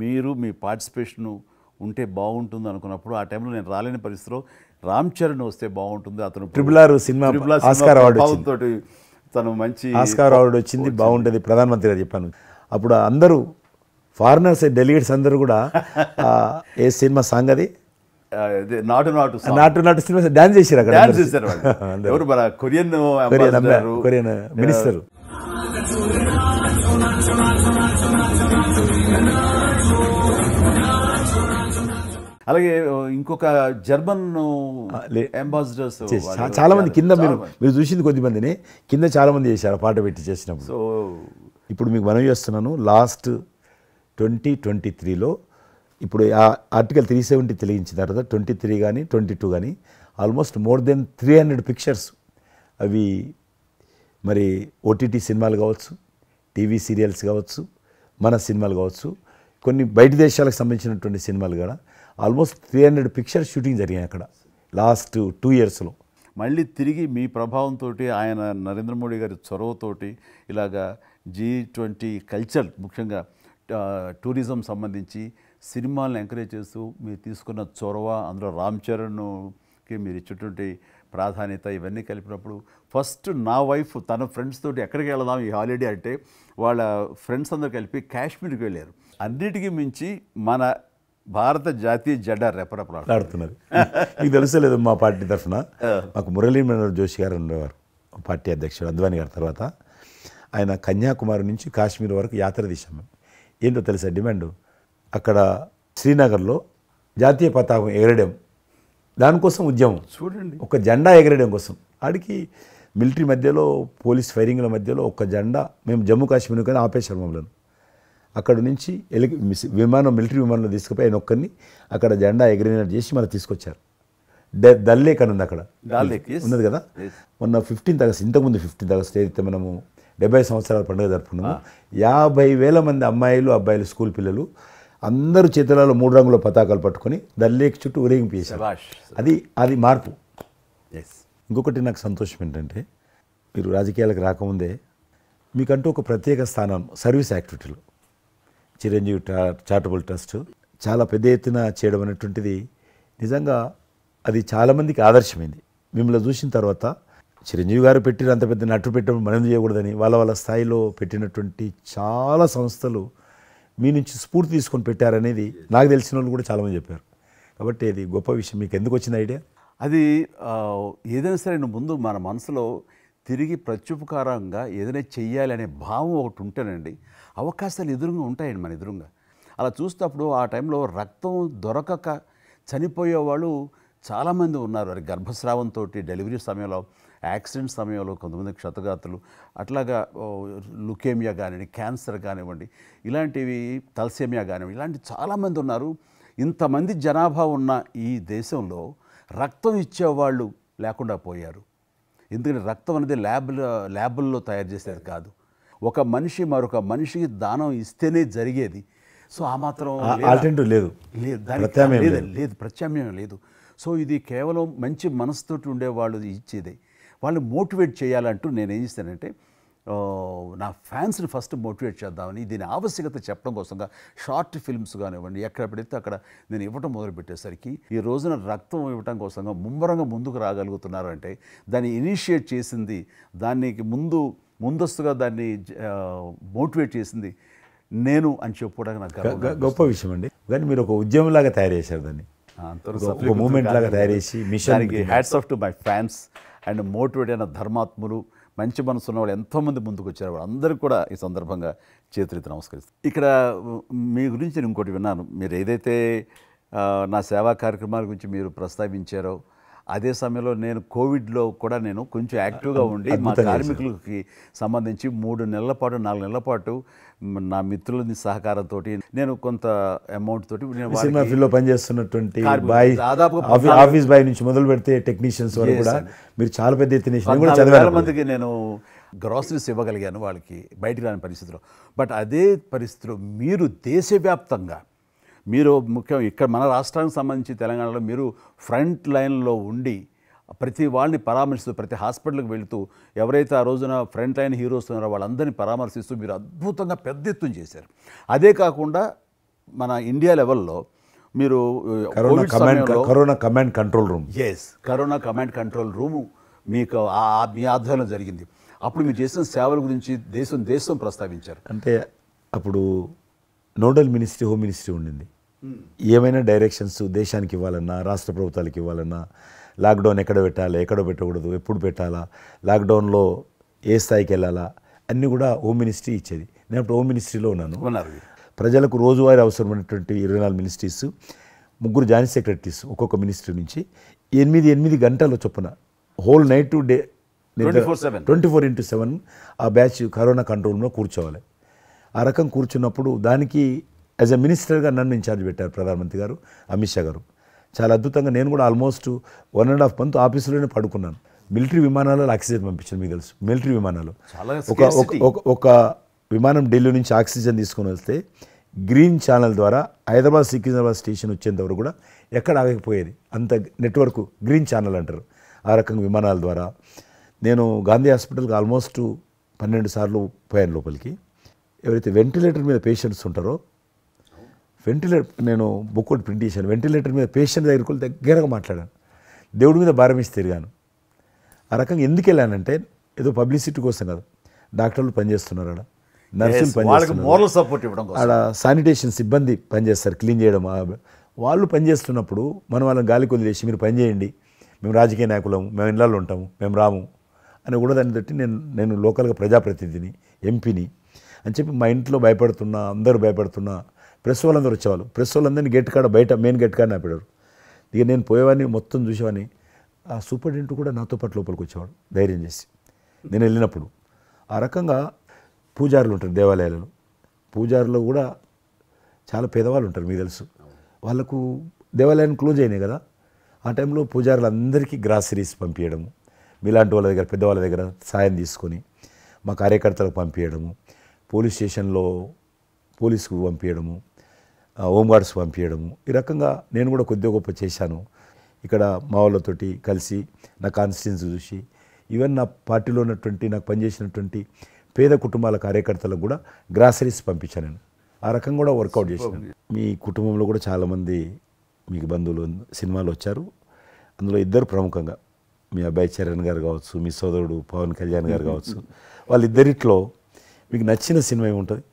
మీరు మీ పార్టిసిపేషను ఉంటే బాగుంటుంది అనుకున్నప్పుడు ఆ టైంలో నేను రాలేని పరిస్థితిలో రామ్ చరణ్ వస్తే బాగుంటుంది, అతను triple R cinema Oscar award వచ్చింది, తోటి తను మంచి ఆస్కార్ అవార్డు వచ్చింది, బాగుంటుంది, ప్రధానమంత్రి గారు చెప్పాను. అప్పుడు అందరూ ఫారినర్స్ డెలిగేట్స్ అందరూ కూడా ఏ సినిమా సాంగ్ అది నాటు నాటు నాటు నాటు సినిమా డాన్స్ చేశారు అక్కడ, డాన్స్ చేశారు వాళ్ళు. ఎవరు మన కొరియన్ కొరియన్ మినిస్టర్. అలాగే ఇంకొక జర్మన్ అంబాసిడర్స్ చాలా మంది కింద మీరు చూసింది కొద్దిమందిని, కింద చాలా మంది చేశారు ఆ పాట పెట్టి చేసినప్పుడు. సో ఇప్పుడు మీకు మనవి చేస్తున్నాను, లాస్ట్ 2023లో ఇప్పుడు ఆ ఆర్టికల్ 370 తెలియించిన తర్వాత 23 కానీ 22 కానీ ఆల్మోస్ట్ మోర్ దెన్ 300 పిక్చర్స్ అవి మరి ఓటీటీ సినిమాలు కావచ్చు, టీవీ సీరియల్స్ కావచ్చు, మన సినిమాలు కావచ్చు, కొన్ని బయట దేశాలకు సంబంధించినటువంటి సినిమాలు కూడా ఆల్మోస్ట్ 300 పిక్చర్స్ షూటింగ్ జరిగాయి అక్కడ లాస్ట్ 2 ఇయర్స్లో. మళ్ళీ తిరిగి మీ ప్రభావంతో, ఆయన నరేంద్ర మోడీ గారి చొరవతోటి ఇలాగా G20 కల్చర్, ముఖ్యంగా టూరిజం సంబంధించి సినిమాలను ఎంకరేజ్ చేస్తూ మీరు తీసుకున్న చొరవ, అందులో రామ్ చరణ్కి మీరు ఇచ్చేటువంటి ప్రాధాన్యత ఇవన్నీ కలిపినప్పుడు ఫస్ట్ నా వైఫ్ తన ఫ్రెండ్స్ తోటి ఎక్కడికి వెళదాం ఈ హాలిడే అంటే వాళ్ళ ఫ్రెండ్స్ అందరూ కలిపి కాశ్మీర్కి వెళ్ళారు. అన్నిటికీ మించి మన భారత జాతీయ జెండా రెపరెపలాడుతున్నది. మీకు తెలుసలేదు, మా పార్టీ తరఫున మాకు మురళీ మనోహర్ జోషి గారు ఉండేవారు, పార్టీ అధ్యక్షుడు అద్వానీ గారి తర్వాత. ఆయన కన్యాకుమారి నుంచి కాశ్మీర్ వరకు యాత్ర తీసాము. ఏంటో తెలుసా డిమాండ్, అక్కడ శ్రీనగర్లో జాతీయ పతాకం ఎగరడం, దానికోసం ఉద్యమం చూడండి, ఒక జెండా ఎగరడం కోసం. ఆడికి మిలిటరీ మధ్యలో, పోలీస్ ఫైరింగ్ల మధ్యలో ఒక జెండా, మేము జమ్మూ కాశ్మీర్ కానీ ఆపేశారు మమ్మల్ని. అక్కడ నుంచి విమానం, మిలిటరీ విమానంలో తీసుకుపోయి ఆయన ఒక్కరిని అక్కడ జెండా ఎగిరినట్టు చేసి మళ్ళీ తీసుకొచ్చారు. దల్ లేక్ అని ఉంది అక్కడ, ఉన్నది కదా. మొన్న 15th ఆగస్ట్, ఇంతకుముందు 15th ఆగస్ట్ ఏదైతే మనము 70 సంవత్సరాల పండుగ జరుపుకున్నాము, 50,000 మంది అమ్మాయిలు అబ్బాయిలు స్కూల్ పిల్లలు అందరూ చేతులలో 3 రంగుల పతాకాలు పట్టుకొని దల్ లేక్ చుట్టూ ఊరేగింపు చేశారు. అది మార్పు. ఇంకొకటి నాకు సంతోషం ఏంటంటే, మీరు రాజకీయాలకు రాకముందే మీకంటూ ఒక ప్రత్యేక స్థానం సర్వీస్ యాక్టివిటీలు, చిరంజీవి చారిటబుల్ ట్రస్ట్ చాలా పెద్ద ఎత్తున చేయడం అనేటువంటిది నిజంగా అది చాలామందికి ఆదర్శమైంది. మిమ్మల్ని చూసిన తర్వాత చిరంజీవి గారు పెట్టిన అంత పెద్ద నటు పెట్టడం మనం చేయకూడదని వాళ్ళ స్థాయిలో పెట్టినటువంటి చాలా సంస్థలు మీ నుంచి స్ఫూర్తి తీసుకొని పెట్టారనేది నాకు తెలిసిన వాళ్ళు కూడా చాలామంది చెప్పారు. కాబట్టి అది గొప్ప విషయం. మీకు ఎందుకు వచ్చింది ఐడియా? అది ఏదైనా సరే ముందు మన మనసులో తిరిగి ప్రత్యుపకారంగా ఏదైనా చెయ్యాలి అనే భావం ఒకటి ఉంటేనండి, అవకాశాలు ఎదురుగా ఉంటాయండి మన ఎదురుగా. అలా చూసినప్పుడు ఆ టైంలో రక్తం దొరకక చనిపోయే వాళ్ళు చాలామంది ఉన్నారు. అది గర్భస్రావంతో, డెలివరీ సమయంలో, యాక్సిడెంట్ సమయంలో కొంతమంది క్షతగాతులు, అట్లాగా లుకేమియా కానివ్వండి, క్యాన్సర్ కానివ్వండి, ఇలాంటివి తలసేమియా కానివ్వండి, ఇలాంటి చాలామంది ఉన్నారు. ఇంతమంది జనాభా ఉన్న ఈ దేశంలో రక్తం ఇచ్చేవాళ్ళు లేకుండా పోయారు. ఎందుకంటే రక్తం అనేది ల్యాబుల్లో తయారు చేసేది కాదు, ఒక మనిషి మరొక మనిషికి దానం ఇస్తేనే జరిగేది. సో ఆ మాత్రం ఆల్టర్నేటివ్ లేదు, ప్రత్యామ్నాయం లేదు. సో ఇది కేవలం మంచి మనసుతోటి ఉండేవాళ్ళు ఇచ్చేదే. వాళ్ళని మోటివేట్ చేయాలంటూ నేను ఏం చేస్తానంటే, నా ఫ్యాన్స్ని ఫస్ట్ మోటివేట్ చేద్దామని దీని ఆవశ్యకత చెప్పడం కోసంగా షార్ట్ ఫిల్మ్స్ కానివ్వండి, ఎక్కడ పెడితే అక్కడ నేను ఇవ్వటం మొదలుపెట్టేసరికి ఈ రోజున రక్తం ఇవ్వటం కోసంగా ముమ్మరంగా ముందుకు రాగలుగుతున్నారు అంటే దాన్ని ఇనిషియేట్ చేసింది, దానికి ముందస్తుగా దాన్ని మోటివేట్ చేసింది నేను అని చెప్పుకోవడానికి నాకు గొప్ప విషయం అండి. కానీ మీరు ఒక ఉద్యమంలాగా తయారు చేశారు దాన్ని, ఒక మూమెంట్ లాగా తయారు చేసి మిషన్కి hats off to my fans and motivate అయిన ధర్మాత్ములు, మంచి మనసు ఉన్న వాళ్ళు ఎంతోమంది ముందుకు వచ్చారు. వాళ్ళందరికీ కూడా ఈ సందర్భంగా చేతులెత్తి నమస్కరిస్తాను. ఇక్కడ మీ గురించి నేను ఇంకోటి విన్నాను, మీరు ఏదైతే నా సేవా కార్యక్రమాల గురించి మీరు ప్రస్తావించారో అదే సమయంలో నేను కోవిడ్లో కూడా నేను కొంచెం యాక్టివ్గా ఉండి మా కార్మికులకి సంబంధించి 3 నెలల పాటు 4 నెలల పాటు నా మిత్రుల సహకారంతో నేను కొంత అమౌంట్ తోటి సినిమా ఫీల్డ్లో పనిచేస్తున్నటువంటి దాదాపు ఆఫీస్ బాయ్ నుంచి మొదలు పెడితే టెక్నీషియన్స్ వరకు కూడా మీరు చాలా పెద్ద ఎత్తున చాలా మందికి నేను గ్రాసరీస్ ఇవ్వగలిగాను, వాళ్ళకి బయటికి రాని పరిస్థితిలో. బట్ అదే పరిస్థితిలో మీరు దేశవ్యాప్తంగా, మీరు ముఖ్యం ఇక్కడ మన రాష్ట్రానికి సంబంధించి తెలంగాణలో మీరు ఫ్రంట్ లైన్లో ఉండి ప్రతి వాళ్ళని పరామర్శిస్తూ, ప్రతి హాస్పిటల్కి వెళుతూ, ఎవరైతే ఆ రోజున ఫ్రంట్ లైన్ హీరోస్ ఉన్నారో వాళ్ళందరినీ పరామర్శిస్తూ మీరు అద్భుతంగా పెద్ద ఎత్తున చేశారు. అదే కాకుండా మన ఇండియా లెవెల్లో మీరు corona command control room. Corona command control room మీకు మీ ఆధ్వర్యంలో జరిగింది. అప్పుడు మీరు చేసిన సేవల గురించి దేశం ప్రస్తావించారు. అంటే అప్పుడు నోడల్ మినిస్ట్రీ హోమ్ మినిస్ట్రీ ఉండింది. ఏమైనా డైరెక్షన్స్ దేశానికి ఇవ్వాలన్నా, రాష్ట్ర ప్రభుత్వాలకు ఇవ్వాలన్నా, లాక్డౌన్ ఎక్కడ పెట్టాలి, ఎక్కడ పెట్టకూడదు, ఎప్పుడు పెట్టాలా, లాక్డౌన్లో ఏ స్థాయికి వెళ్ళాలా అన్నీ కూడా హోమ్ మినిస్ట్రీ ఇచ్చేది. నేను అప్పుడు హోమ్ మినిస్ట్రీలో ఉన్నాను. ప్రజలకు రోజువారీ అవసరమైనటువంటి 24 మినిస్ట్రీస్, 3 జాయింట్ సెక్రటరీస్ ఒక్కొక్క మినిస్ట్రీ నుంచి 8 గంటల చొప్పున హోల్ నైట్ టు డే 24/7 ఆ బ్యాచ్ కరోనా కంట్రోల్లో కూర్చోవాలి. ఆ రకం కూర్చున్నప్పుడు దానికి యాజ్ ఎ మినిస్టర్గా నన్ను ఇన్ఛార్జ్ పెట్టారు ప్రధానమంత్రి గారు, అమిత్ షా గారు. చాలా అద్భుతంగా నేను కూడా ఆల్మోస్ట్ 1.5 month ఆఫీసులోనే పడుకున్నాను. మిలిటరీ విమానాలలో ఆక్సిజన్ పంపించాను. మీకు తెలుసు మిలిటరీ విమానాలు ఒక విమానం ఢిల్లీ నుంచి ఆక్సిజన్ తీసుకొని వస్తే గ్రీన్ ఛానల్ ద్వారా హైదరాబాద్ సికింద్రాబాద్ స్టేషన్ వచ్చేంత వరకు కూడా ఎక్కడ ఆగకపోయేది. అంత నెట్వర్క్ గ్రీన్ ఛానల్ అంటారు. ఆ రకంగా విమానాల ద్వారా నేను గాంధీ హాస్పిటల్కి ఆల్మోస్ట్ 12 సార్లు పోయాను లోపలికి. ఎవరైతే వెంటిలేటర్ మీద పేషెంట్స్ ఉంటారో నేను బుక్ ఒకటి ప్రింట్ చేశాను. వెంటిలేటర్ మీద పేషెంట్ దగ్గరగా మాట్లాడాను. దేవుడి మీద భారం ఇచ్చి తిరిగాను. ఆ రకంగా ఎందుకు వెళ్ళానంటే ఏదో పబ్లిసిటీ కోసం కాదు. డాక్టర్లు పనిచేస్తున్నారు, ఆడ నర్సులు పనిచేస్తున్నారు, ఆడ శానిటేషన్ సిబ్బంది పనిచేస్తారు, క్లీన్ చేయడం. వాళ్ళు పనిచేస్తున్నప్పుడు మనం వాళ్ళని గాలికి వదిలేసి మీరు పని చేయండి, మేము రాజకీయ నాయకులము, మేము ఇళ్ళల్లో ఉంటాము, మేము రాము అని కూడా దాన్ని బట్టి నేను లోకల్గా ప్రజాప్రతినిధిని, ఎంపీని అని చెప్పి మా ఇంట్లో భయపడుతున్నా, అందరూ భయపడుతున్నా. ప్రెస్ వాళ్ళందరూ వచ్చేవాళ్ళు. ప్రెస్ వాళ్ళందరినీ గేట్ కాడ బయట మెయిన్ గేట్ కాడ ఆపాడు. ఇక నేను పోయేవాడిని, మొత్తం చూసేవాడిని. ఆ సూపరింటెండెంట్ కూడా నాతో పాటు లోపలికి వచ్చేవాడు ధైర్యం చేసి నేను వెళ్ళినప్పుడు. ఆ రకంగా పూజారులు ఉంటారు దేవాలయాలలో. పూజారులు కూడా చాలా పేదవాళ్ళు ఉంటారు, మీకు తెలుసు. వాళ్ళకు దేవాలయాన్ని క్లోజ్ అయినాయి కదా. ఆ టైంలో పూజారులు అందరికీ గ్రాసరీస్ పంపించడము, మీలాంటి వాళ్ళ దగ్గర పెద్దవాళ్ళ దగ్గర సాయం తీసుకొని మా కార్యకర్తలకు పంపించడము, పోలీస్ స్టేషన్లో పోలీసుకు పంపించడము, హోంగార్డ్స్ పంపించడము. ఈ రకంగా నేను కూడా కొద్దిగా గొప్ప చేశాను. ఇక్కడ మా వాళ్ళతోటి కలిసి నా కాన్స్టిట్యున్సీ చూసి ఈవెన్ నా పార్టీలో ఉన్నటువంటి నాకు పనిచేసినటువంటి పేద కుటుంబాల కార్యకర్తలకు కూడా గ్రాసరీస్ పంపించాను నేను. ఆ రకంగా కూడా వర్కౌట్ చేశాను. మీ కుటుంబంలో కూడా చాలామంది మీకు బంధువులు సినిమాలు వచ్చారు. అందులో 2 ప్రముఖంగా మీ అబ్బాయి చరణ్ గారు కావచ్చు, మీ సోదరుడు పవన్ కళ్యాణ్ గారు కావచ్చు. వాళ్ళిద్దరిట్లో మీకు నచ్చిన సినిమా ఏముంటుంది?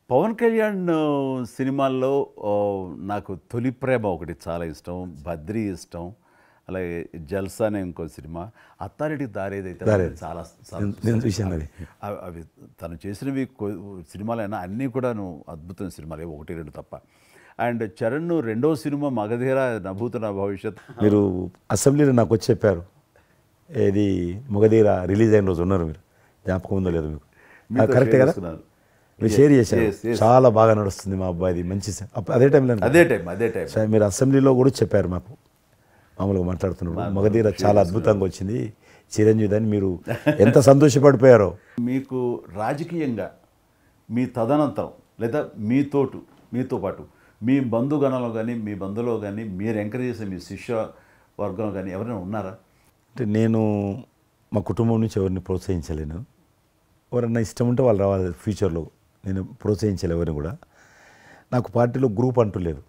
పవన్ కళ్యాణ్ సినిమాల్లో నాకు తొలి ప్రేమ ఒకటి చాలా ఇష్టం, బద్రీ ఇష్టం, అలాగే జల్సా అనే ఇంకో సినిమా, అత్తారెడ్డి దారేదైతే చాలా అవి తను చేసినవి సినిమాలైనా అన్నీ కూడాను అద్భుతమైన సినిమాలే, 1-2 తప్ప. అండ్ చరణ్ రెండో సినిమా మగధీర నభూతన భవిష్యత్. మీరు అసెంబ్లీలో నాకు వచ్చి చెప్పారు, ఇది మగధీర రిలీజ్ అయిన రోజు ఉన్నారు మీరు, జ్ఞాపకం ఉందో లేదు మీకు? కరెక్టే కదా, మీరు షేర్ చేశారు. చాలా బాగా నడుస్తుంది మా అబ్బాయిది, మంచి అదే టైంలో మీరు అసెంబ్లీలో కూడా చెప్పారు మాకు, మామూలుగా మాట్లాడుతున్నారు. మగధీర చాలా అద్భుతంగా వచ్చింది, చిరంజీవి అని మీరు ఎంత సంతోషపడిపోయారో. మీకు రాజకీయంగా మీ తదనంతరం లేదా మీతో పాటు మీ బంధుగణంలో కానీ మీ బంధువులో కానీ మీరు ఎంకరేజ్ చేసే మీ శిష్య వర్గంలో కానీ ఎవరైనా ఉన్నారా? అంటే నేను మా కుటుంబం నుంచి ఎవరిని ప్రోత్సహించలేను. ఎవరన్నా ఇష్టం ఉంటే వాళ్ళు రావాలి ఫ్యూచర్లో, నేను ప్రోత్సహించలే ఎవరిని కూడా. నాకు పార్టీలో గ్రూప్ అంటూ లేదు,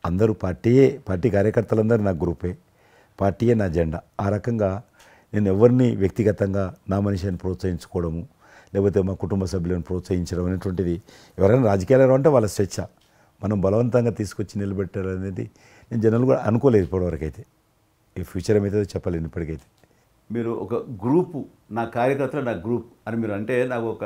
అందరూ పార్టీ కార్యకర్తలందరూ నా గ్రూపే, పార్టీయే నా జెండా. ఆ రకంగా నేను ఎవరిని వ్యక్తిగతంగా నా మనిషిని ప్రోత్సహించుకోవడము, లేకపోతే మా కుటుంబ సభ్యులను ప్రోత్సహించడం అనేటువంటిది, ఎవరైనా రాజకీయాలు అంటే వాళ్ళ స్వేచ్ఛ, మనం బలవంతంగా తీసుకొచ్చి నిలబెట్టాలనేది నేను జనాలు కూడా అనుకోలేదు ఇప్పటివరకు అయితే. ఈ ఫ్యూచర్ ఏమైతే చెప్పలేను ఇప్పటికైతే. మీరు ఒక గ్రూపు, నా కార్యకర్తలు నా గ్రూప్ అని మీరు అంటే నాకు ఒక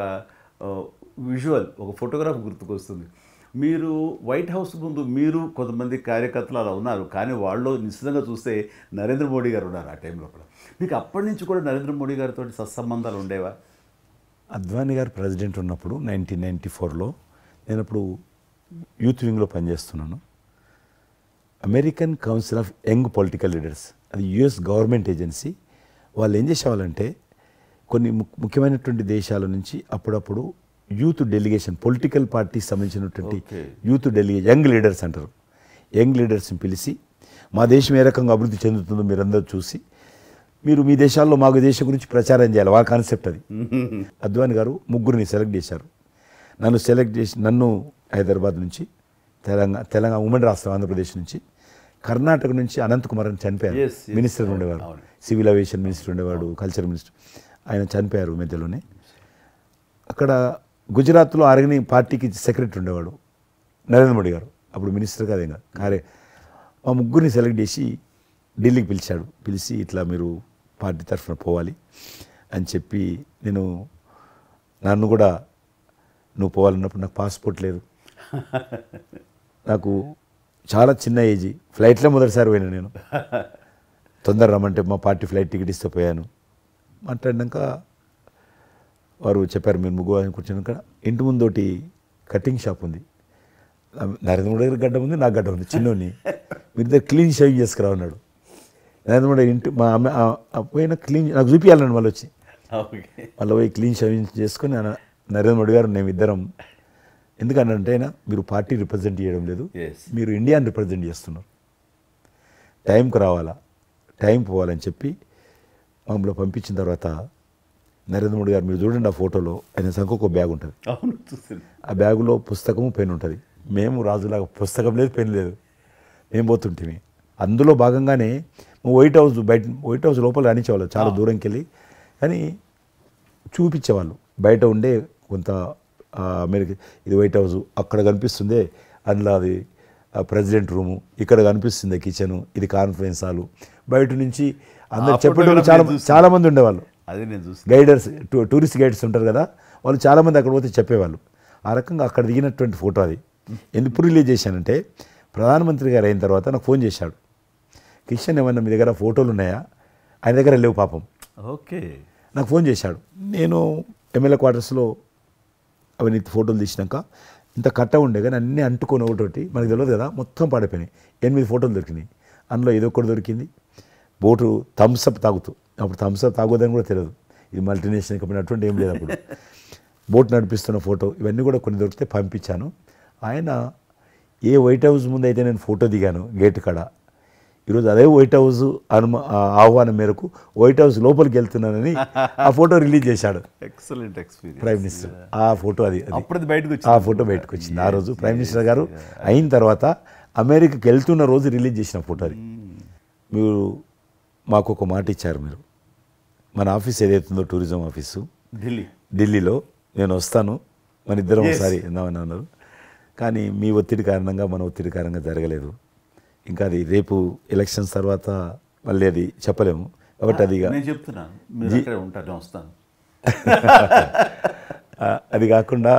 విజువల్, ఒక ఫోటోగ్రాఫ్ గుర్తుకొస్తుంది. మీరు వైట్ హౌస్ ముందు మీరు కొంతమంది కార్యకర్తలు అలా ఉన్నారు, కానీ వాళ్ళు నిశ్చితంగా చూస్తే నరేంద్ర మోడీ గారు ఉన్నారు ఆ టైంలో కూడా. మీకు అప్పటి నుంచి కూడా నరేంద్ర మోడీ గారితో సత్సంబంధాలు ఉండేవా? అద్వానీ గారు ప్రెసిడెంట్ ఉన్నప్పుడు 1994లో నేను అప్పుడు యూత్ వింగ్లో పనిచేస్తున్నాను. American council of young political leaders, అది యుఎస్ గవర్నమెంట్ ఏజెన్సీ. వాళ్ళు ఏం చేసేవాళ్ళంటే కొన్ని ముఖ్యమైనటువంటి దేశాల నుంచి అప్పుడప్పుడు యూత్ డెలిగేషన్, పొలిటికల్ పార్టీకి సంబంధించినటువంటి యూత్ డెలిగేషన్, యంగ్ లీడర్స్ అంటారు, యంగ్ లీడర్స్ని పిలిచి మా దేశం ఏ రకంగా అభివృద్ధి చెందుతుందో మీరందరూ చూసి మీరు మీ దేశాల్లో మాకు దేశం గురించి ప్రచారం చేయాలి, వాళ్ళ కాన్సెప్ట్ అది. అద్వానీ గారు 3 సెలెక్ట్ చేశారు. నన్ను హైదరాబాద్ నుంచి తెలంగాణ ఉమ్మడి రాష్ట్రం ఆంధ్రప్రదేశ్ నుంచి. కర్ణాటక నుంచి అనంతకుమార్ అని చనిపోయారు. Yes, yes. మినిస్టర్ ఉండేవారు, సివిల్ అవియేషన్ మినిస్టర్ ఉండేవాడు, కల్చర్ మినిస్టర్. ఆయన చనిపోయారు మధ్యలోనే. అక్కడ గుజరాత్లో ఆర్గనైజింగ్ పార్టీకి సెక్రటరీ ఉండేవాడు నరేంద్ర మోడీ గారు, అప్పుడు మినిస్టర్ కాదు ఇంకా కారే. మా ముగ్గురిని సెలెక్ట్ చేసి ఢిల్లీకి పిలిచాడు. పిలిచి ఇట్లా మీరు పార్టీ తరఫున పోవాలి అని చెప్పి, నన్ను కూడా నువ్వు పోవాలన్నప్పుడు నాకు పాస్పోర్ట్ లేదు, నాకు చాలా చిన్న ఏజీ, ఫ్లైట్లో మొదటిసారి పోయినా నేను. తొందర రమ్మంటే మా పార్టీ ఫ్లైట్ టికెట్ ఇస్తే పోయాను. మాట్లాడినాక వారు చెప్పారు మీరు ముగ్గురు కూర్చున్నాక ఇంటి ముందోటి కటింగ్ షాప్ ఉంది, నరేంద్ర మోడీ గారి గడ్డ ఉంది, నాకు గడ్డ ఉంది, చిన్నోని, మీరు ఇద్దరు క్లీన్ షేవింగ్ చేసుకురా అన్నాడు. నరేంద్ర మోడీ ఇంటి మా అమ్మ పోయిన క్లీన్ నాకు చూపించాలన్నాడు. మళ్ళీ వచ్చి మళ్ళీ పోయి క్లీన్ షేవింగ్ చేసుకొని నరేంద్ర మోడీ గారు మేము ఇద్దరం, ఎందుకంటే అయినా మీరు పార్టీ రిప్రజెంట్ చేయడం లేదు, మీరు ఇండియాని రిప్రజెంట్ చేస్తున్నారు, టైంకి రావాలా, టైం పోవాలని చెప్పి మమ్మల్ని పంపించిన తర్వాత నరేంద్ర మోడీ గారు మీరు చూడండి ఆ ఫోటోలో ఆయన సంఖ్య ఒక బ్యాగ్ ఉంటుంది, ఆ బ్యాగులో పుస్తకము పెన్ ఉంటుంది. మేము రాజులాగా పుస్తకం లేదు, పెన్ లేదు, మేము పోతుంటే అందులో భాగంగానే వైట్ హౌస్ లోపల రానిచ్చేవాళ్ళు చాలా దూరంకి వెళ్ళి, కానీ చూపించేవాళ్ళు బయట ఉండే కొంత అమెరికా ఇది వైట్ హౌస్ అక్కడ కనిపిస్తుంది, అందులో అది ప్రెసిడెంట్ రూము, ఇక్కడ కనిపిస్తుంది కిచెను, ఇది కాన్ఫరెన్స్ హాలు. బయట నుంచి అందరు చెప్పేటోళ్ళు చాలామంది ఉండేవాళ్ళు, గైడర్స్ టూరిస్ట్ గైడ్స్ ఉంటారు కదా, వాళ్ళు చాలామంది అక్కడ పోతే చెప్పేవాళ్ళు. ఆ రకంగా అక్కడ దిగినటువంటి ఫోటో అది. ఎందుకు రిలీజ్ చేశానంటే ప్రధానమంత్రి గారు అయిన తర్వాత నాకు ఫోన్ చేశాడు, కిషన్ ఏమన్నా మీ దగ్గర ఫోటోలు ఉన్నాయా? ఆయన దగ్గర లేవు పాపం. ఓకే, నాకు ఫోన్ చేశాడు. నేను ఎమ్మెల్యే క్వార్టర్స్లో అవన్నీ ఫోటోలు తీసినాక ఇంత కట్ట ఉండే కానీ అన్నీ అంటుకొని ఒకటి మనకు తెలియదు కదా, మొత్తం పాడిపోయినాయి. 8 ఫోటోలు దొరికినాయి. అందులో ఏదో ఒకటి దొరికింది, బోటు థమ్స్అప్ తాగుతూ, అప్పుడు థమ్స్అప్ తాగొద్దని కూడా తెలియదు, ఇది మల్టీనేషనల్ కంపెనీ అటువంటి ఏం లేదు అప్పుడు. బోట్ నడిపిస్తున్న ఫోటో ఇవన్నీ కూడా కొన్ని దొరికితే పంపించాను. ఆయన ఏ వైట్ హౌస్ ముందు అయితే నేను ఫోటో దిగాను గేట్ కాడ, ఈరోజు అదే వైట్ హౌస్ ఆహ్వానం మేరకు వైట్ హౌస్ లోపలికి వెళ్తున్నానని ఆ ఫోటో రిలీజ్ చేశాడు. Excellent experience. ప్రైమ్ మినిస్టర్ ఆ ఫోటో బయటకు ఆ ఫోటో బయటకు వచ్చింది. ఆ రోజు ప్రైమ్ మినిస్టర్ గారు అయిన తర్వాత అమెరికాకి వెళ్తున్న రోజు రిలీజ్ చేసిన ఫోటో అది. మీరు మాకు ఒక మాట ఇచ్చారు, మీరు మన ఆఫీస్ ఏదైతుందో టూరిజం ఆఫీసు ఢిల్లీలో నేను వస్తాను, మన ఇద్దరం ఒకసారి ఎందామని అన్నారు. కానీ మీ ఒత్తిడి కారణంగా మన ఒత్తిడి కారణంగా జరగలేదు. ఇంకా అది రేపు ఎలక్షన్స్ తర్వాత మళ్ళీ అది చెప్పలేము కాబట్టి అది వస్తాను. అది కాకుండా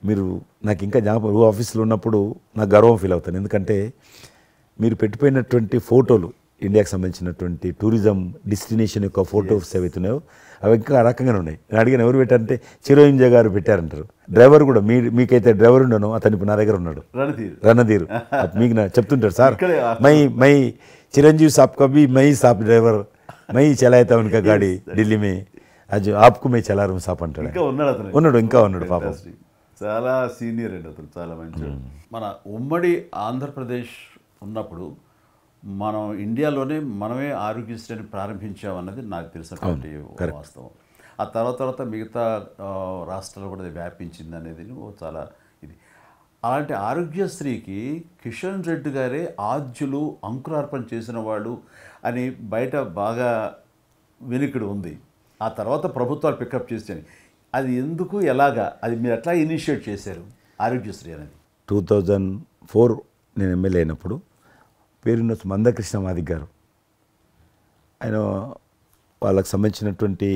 మీరు నాకు ఇంకా జ్ఞాపకం, ఆఫీస్లో ఉన్నప్పుడు నాకు గర్వం ఫీల్ అవుతాను. ఎందుకంటే మీరు పెట్టిపోయినటువంటి ఫోటోలు, ఇండియాకి సంబంధించినటువంటి టూరిజం డెస్టినేషన్ యొక్క ఫోటోస్ ఏవైతున్నాయో అవి ఇంకా ఆ రకంగానే ఉన్నాయి. నేను అడిగిన ఎవరు పెట్టారంటే చిరంజీవి గారు పెట్టారంటారు. డ్రైవర్ కూడా మీకైతే డ్రైవర్ ఉండను, అతను ఇప్పుడు నా దగ్గర ఉన్నాడు, రణధీర్. మీకు చెప్తుంటాడు, సార్ మై చిరంజీవి సాబ్ కभी मैं ही साहब ड्राइवर मैं ही चलाता उनका गाड़ी ఢిల్లీ में आज आपको मैं चला रहा हूं साहब అంటాడు. ఇంకా ఉన్నాడు పాపం. చాలా సీనియర్ అండి అతను, చాలా మంచి. మన ఉమ్మడి ఆంధ్రప్రదేశ్ ఉన్నప్పుడు మనం ఇండియాలోనే మనమే ఆరోగ్యశ్రీని ప్రారంభించామన్నది నాకు తెలిసినటువంటి వాస్తవం. ఆ తర్వాత మిగతా రాష్ట్రాలు కూడా వ్యాపించింది అనేది చాలా ఇది. అలాంటి ఆరోగ్యశ్రీకి కిషన్ రెడ్డి గారే ఆద్యులు, అంకురార్పణ చేసిన వాళ్ళు అని బయట బాగా వెనుకడు ఉంది. ఆ తర్వాత ప్రభుత్వాలు పికప్ చేసాయి. అది ఎందుకు, ఎలాగా, అది మీరు ఎట్లా ఇనిషియేట్ చేశారు ఆరోగ్యశ్రీ అనేది? 2004 నేను ఎమ్మెల్యే అయినప్పుడు పేరున్న మందకృష్ణ మాదిక్ గారు, ఆయన వాళ్ళకు సంబంధించినటువంటి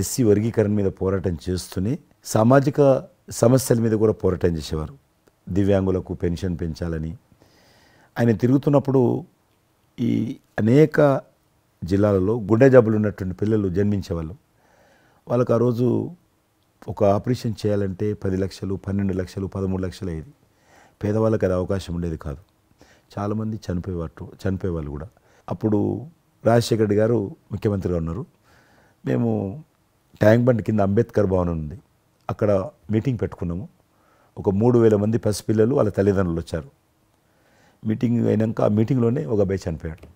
ఎస్సీ వర్గీకరణ మీద పోరాటం చేస్తూనే సామాజిక సమస్యల మీద కూడా పోరాటం చేసేవారు. దివ్యాంగులకు పెన్షన్ పెంచాలని ఆయన తిరుగుతున్నప్పుడు ఈ అనేక జిల్లాలలో గుండె జబ్బులు ఉన్నటువంటి పిల్లలు జన్మించేవాళ్ళు. వాళ్ళకు ఆ రోజు ఒక ఆపరేషన్ చేయాలంటే 10 లక్షలు, 12 లక్షలు, 13 లక్షలు అయ్యేది. పేదవాళ్ళకి అది అవకాశం ఉండేది కాదు. చాలామంది చనిపోయేవాళ్ళు కూడా. అప్పుడు రాజశేఖర్ రెడ్డి గారు ముఖ్యమంత్రిగా ఉన్నారు. మేము ట్యాంక్ బండ్ కింద అంబేద్కర్ భవన్ ఉంది, అక్కడ మీటింగ్ పెట్టుకున్నాము. ఒక 3000 మంది పసిపిల్లలు వాళ్ళ తల్లిదండ్రులు వచ్చారు. మీటింగ్ అయినాక ఆ మీటింగ్లోనే ఒక అబ్బాయి చనిపోయాడు.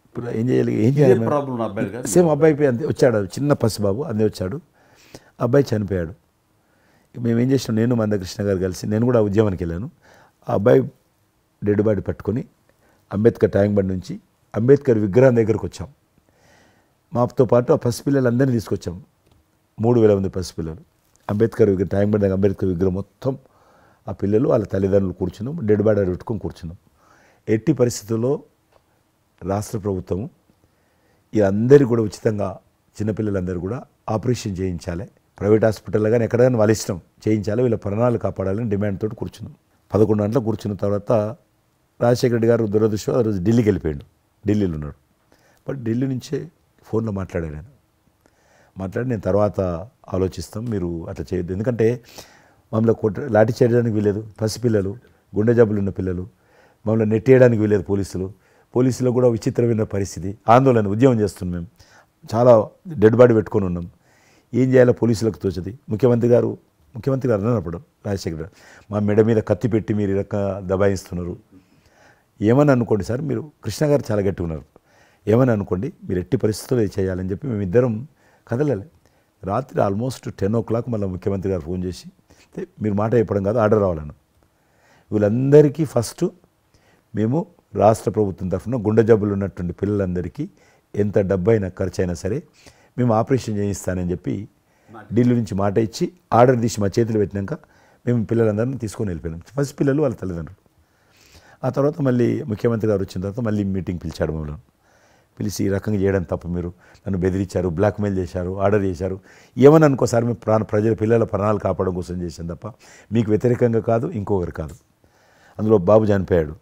ఇప్పుడు ఏం చేయాలి సేమ్ అబ్బాయి అంతే వచ్చాడు, చిన్న పసిబాబు అందే వచ్చాడు, అబ్బాయి చనిపోయాడు. మేము ఏం చేసినాం, నేను మందకృష్ణ గారు కలిసి, నేను కూడా ఉద్యమానికి వెళ్ళాను. ఆ అబ్బాయి డెడ్ బాడీ పట్టుకొని అంబేద్కర్ ట్యాంక్ బండ్ నుంచి అంబేద్కర్ విగ్రహం దగ్గరకు వచ్చాం. మాతో పాటు ఆ పసిపిల్లలందరినీ తీసుకొచ్చాం. 3,000 మంది పసిపిల్లలు. అంబేద్కర్ విగ్రహం ట్యాంక్ బండ్ దగ్గర అంబేద్కర్ విగ్రహం మొత్తం ఆ పిల్లలు వాళ్ళ తల్లిదండ్రులు కూర్చున్నాం, డెడ్ బాడీ పెట్టుకొని కూర్చున్నాం. ఎట్టి పరిస్థితుల్లో రాష్ట్ర ప్రభుత్వము వీళ్ళందరికీ కూడా ఉచితంగా చిన్నపిల్లలందరూ కూడా ఆపరేషన్ చేయించాలి, ప్రైవేట్ హాస్పిటల్లో కానీ ఎక్కడైనా వాళ్ళ ఇష్టం చేయించాలి, వీళ్ళ ప్రాణాలు కాపాడాలని డిమాండ్ తోటి కూర్చున్నాం. 11 గంటలకు కూర్చున్న తర్వాత రాజశేఖర రెడ్డి గారు దురదృష్టం ఆ రోజు ఢిల్లీకి వెళ్ళిపోయాడు. ఢిల్లీలో ఉన్నాడు. బట్ ఢిల్లీ నుంచే ఫోన్లో మాట్లాడాడు ఆయన. మాట్లాడి నేను తర్వాత ఆలోచిస్తాం, మీరు అట్లా చేయొద్దు, ఎందుకంటే మమ్మల్ని లాఠీ చేయడానికి వీలేదు, పసిపిల్లలు, గుండె జబ్బులు ఉన్న పిల్లలు, మమ్మల్ని నెట్టేయడానికి వీలేదు పోలీసులో కూడా విచిత్రమైన పరిస్థితి, ఆందోళన, ఉద్యమం చేస్తున్నాం మేము, చాలా డెడ్ బాడీ పెట్టుకొని ఉన్నాం, ఏం చేయాలో పోలీసులకు తోచది. ముఖ్యమంత్రి గారు అన్నప్పుడు రాజశేఖర గారు మా మెడ మీద కత్తి పెట్టి మీరు ఈ రకంగా దబాయిస్తున్నారు, ఏమని అనుకోండి సార్, మీరు కృష్ణ గారు చాలా గట్టిగా ఉన్నారు, ఏమని అనుకోండి, మీరు ఎట్టి పరిస్థితుల్లో ఇది చేయాలని చెప్పి మేమిద్దరం కదలాలి. రాత్రి ఆల్మోస్ట్ 10 o'clock మళ్ళీ ముఖ్యమంత్రి గారు ఫోన్ చేసి, మీరు మాట చెప్పడం కాదు ఆర్డర్ రావాలను, వీళ్ళందరికీ ఫస్ట్ మేము రాష్ట్ర ప్రభుత్వం తరఫున గుండె జబ్బులు ఉన్నటువంటి పిల్లలందరికీ ఎంత డబ్బైనా ఖర్చు అయినా సరే మేము ఆపరేషన్ చేయిస్తానని చెప్పి ఢిల్లీ నుంచి మాట ఇచ్చి ఆర్డర్ తీసి మా చేతులు పెట్టినాక మేము పిల్లలందరినీ తీసుకొని వెళ్ళిపోయినాం, ఫస్ట్ పిల్లలు వాళ్ళ తల్లిదండ్రులు. ఆ తర్వాత మళ్ళీ ముఖ్యమంత్రి గారు వచ్చిన తర్వాత మళ్ళీ మీటింగ్ పిలిచాడు మమ్మల్ని. పిలిచి ఈ రకంగా చేయడం తప్ప, మీరు నన్ను బెదిరించారు, బ్లాక్మెయిల్ చేశారు, ఆర్డర్ చేశారు, ఏమని అనుకోసారి మేము ప్రజల పిల్లల ప్రాణాలు కాపాడడం కోసం చేశాం తప్ప మీకు వ్యతిరేకంగా కాదు, ఇంకొకరు కాదు. అందులో బాబు చనిపోయాడు.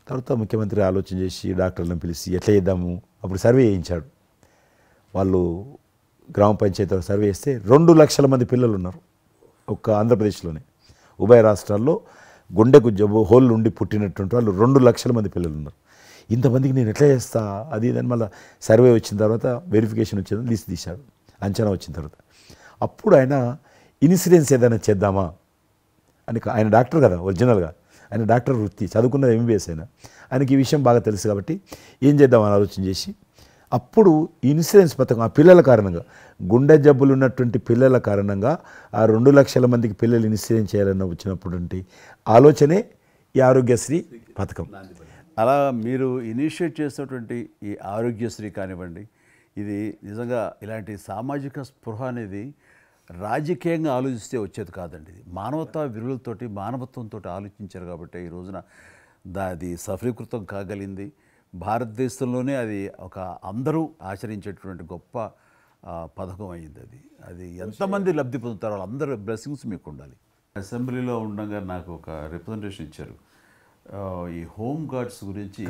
తర్వాత ముఖ్యమంత్రి ఆలోచన చేసి డాక్టర్లను పిలిచి ఎట్లా చేద్దాము, అప్పుడు సర్వే చేయించాడు. వాళ్ళు గ్రామ పంచాయతీలో సర్వే చేస్తే 2 లక్షల మంది పిల్లలు ఉన్నారు ఒక్క ఆంధ్రప్రదేశ్లోనే. ఉభయ రాష్ట్రాల్లో గుండెకు జబ్బు హోల్ ఉండి పుట్టినటువంటి వాళ్ళు 2 లక్షల మంది పిల్లలు ఉన్నారు. ఇంతమందికి నేను ఎట్లా చేస్తా అది ఇదని మళ్ళీ సర్వే వచ్చిన తర్వాత వెరిఫికేషన్ వచ్చింది, లిస్ట్ తీశాడు, అంచనా వచ్చిన తర్వాత అప్పుడు ఆయన ఇన్సూరెన్స్ ఏదైనా చేద్దామా అని, ఆయన డాక్టర్ కదా ఒరిజినల్గా, ఆయన డాక్టర్ వృత్తి, చదువుకున్నది MBBS అయినా, ఆయనకి ఈ విషయం బాగా తెలుసు కాబట్టి ఏం చేద్దామని ఆలోచన చేసి అప్పుడు ఇన్సూరెన్స్ పథకం ఆ పిల్లల కారణంగా, గుండె జబ్బులు ఉన్నటువంటి పిల్లల కారణంగా ఆ 2 లక్షల మందికి పిల్లలు ఇన్సూరెన్స్ చేయాలన్న వచ్చినటువంటి ఆలోచనే ఈ ఆరోగ్యశ్రీ పథకం. అలా మీరు ఇనిషియేట్ చేసినటువంటి ఈ ఆరోగ్యశ్రీ కానివ్వండి, ఇది నిజంగా ఇలాంటి సామాజిక స్పృహ అనేది రాజకీయంగా ఆలోచిస్తే వచ్చేది కాదండి. ఇది మానవతా విలువలతోటి, మానవత్వంతో ఆలోచించారు కాబట్టి ఈ రోజున అది సఫలీకృతం కాగలిగింది. భారతదేశంలోనే అది ఒక అందరూ ఆచరించేటువంటి గొప్ప పథకం అయింది. అది ఎంతమంది లబ్ధి పొందుతారో వాళ్ళందరూ బ్లెస్సింగ్స్ మీకు ఉండాలి. అసెంబ్లీలో ఉండగా నాకు ఒక రిప్రజెంటేషన్ ఇచ్చారు. ఈ హోమ్ గార్డ్స్ గురించి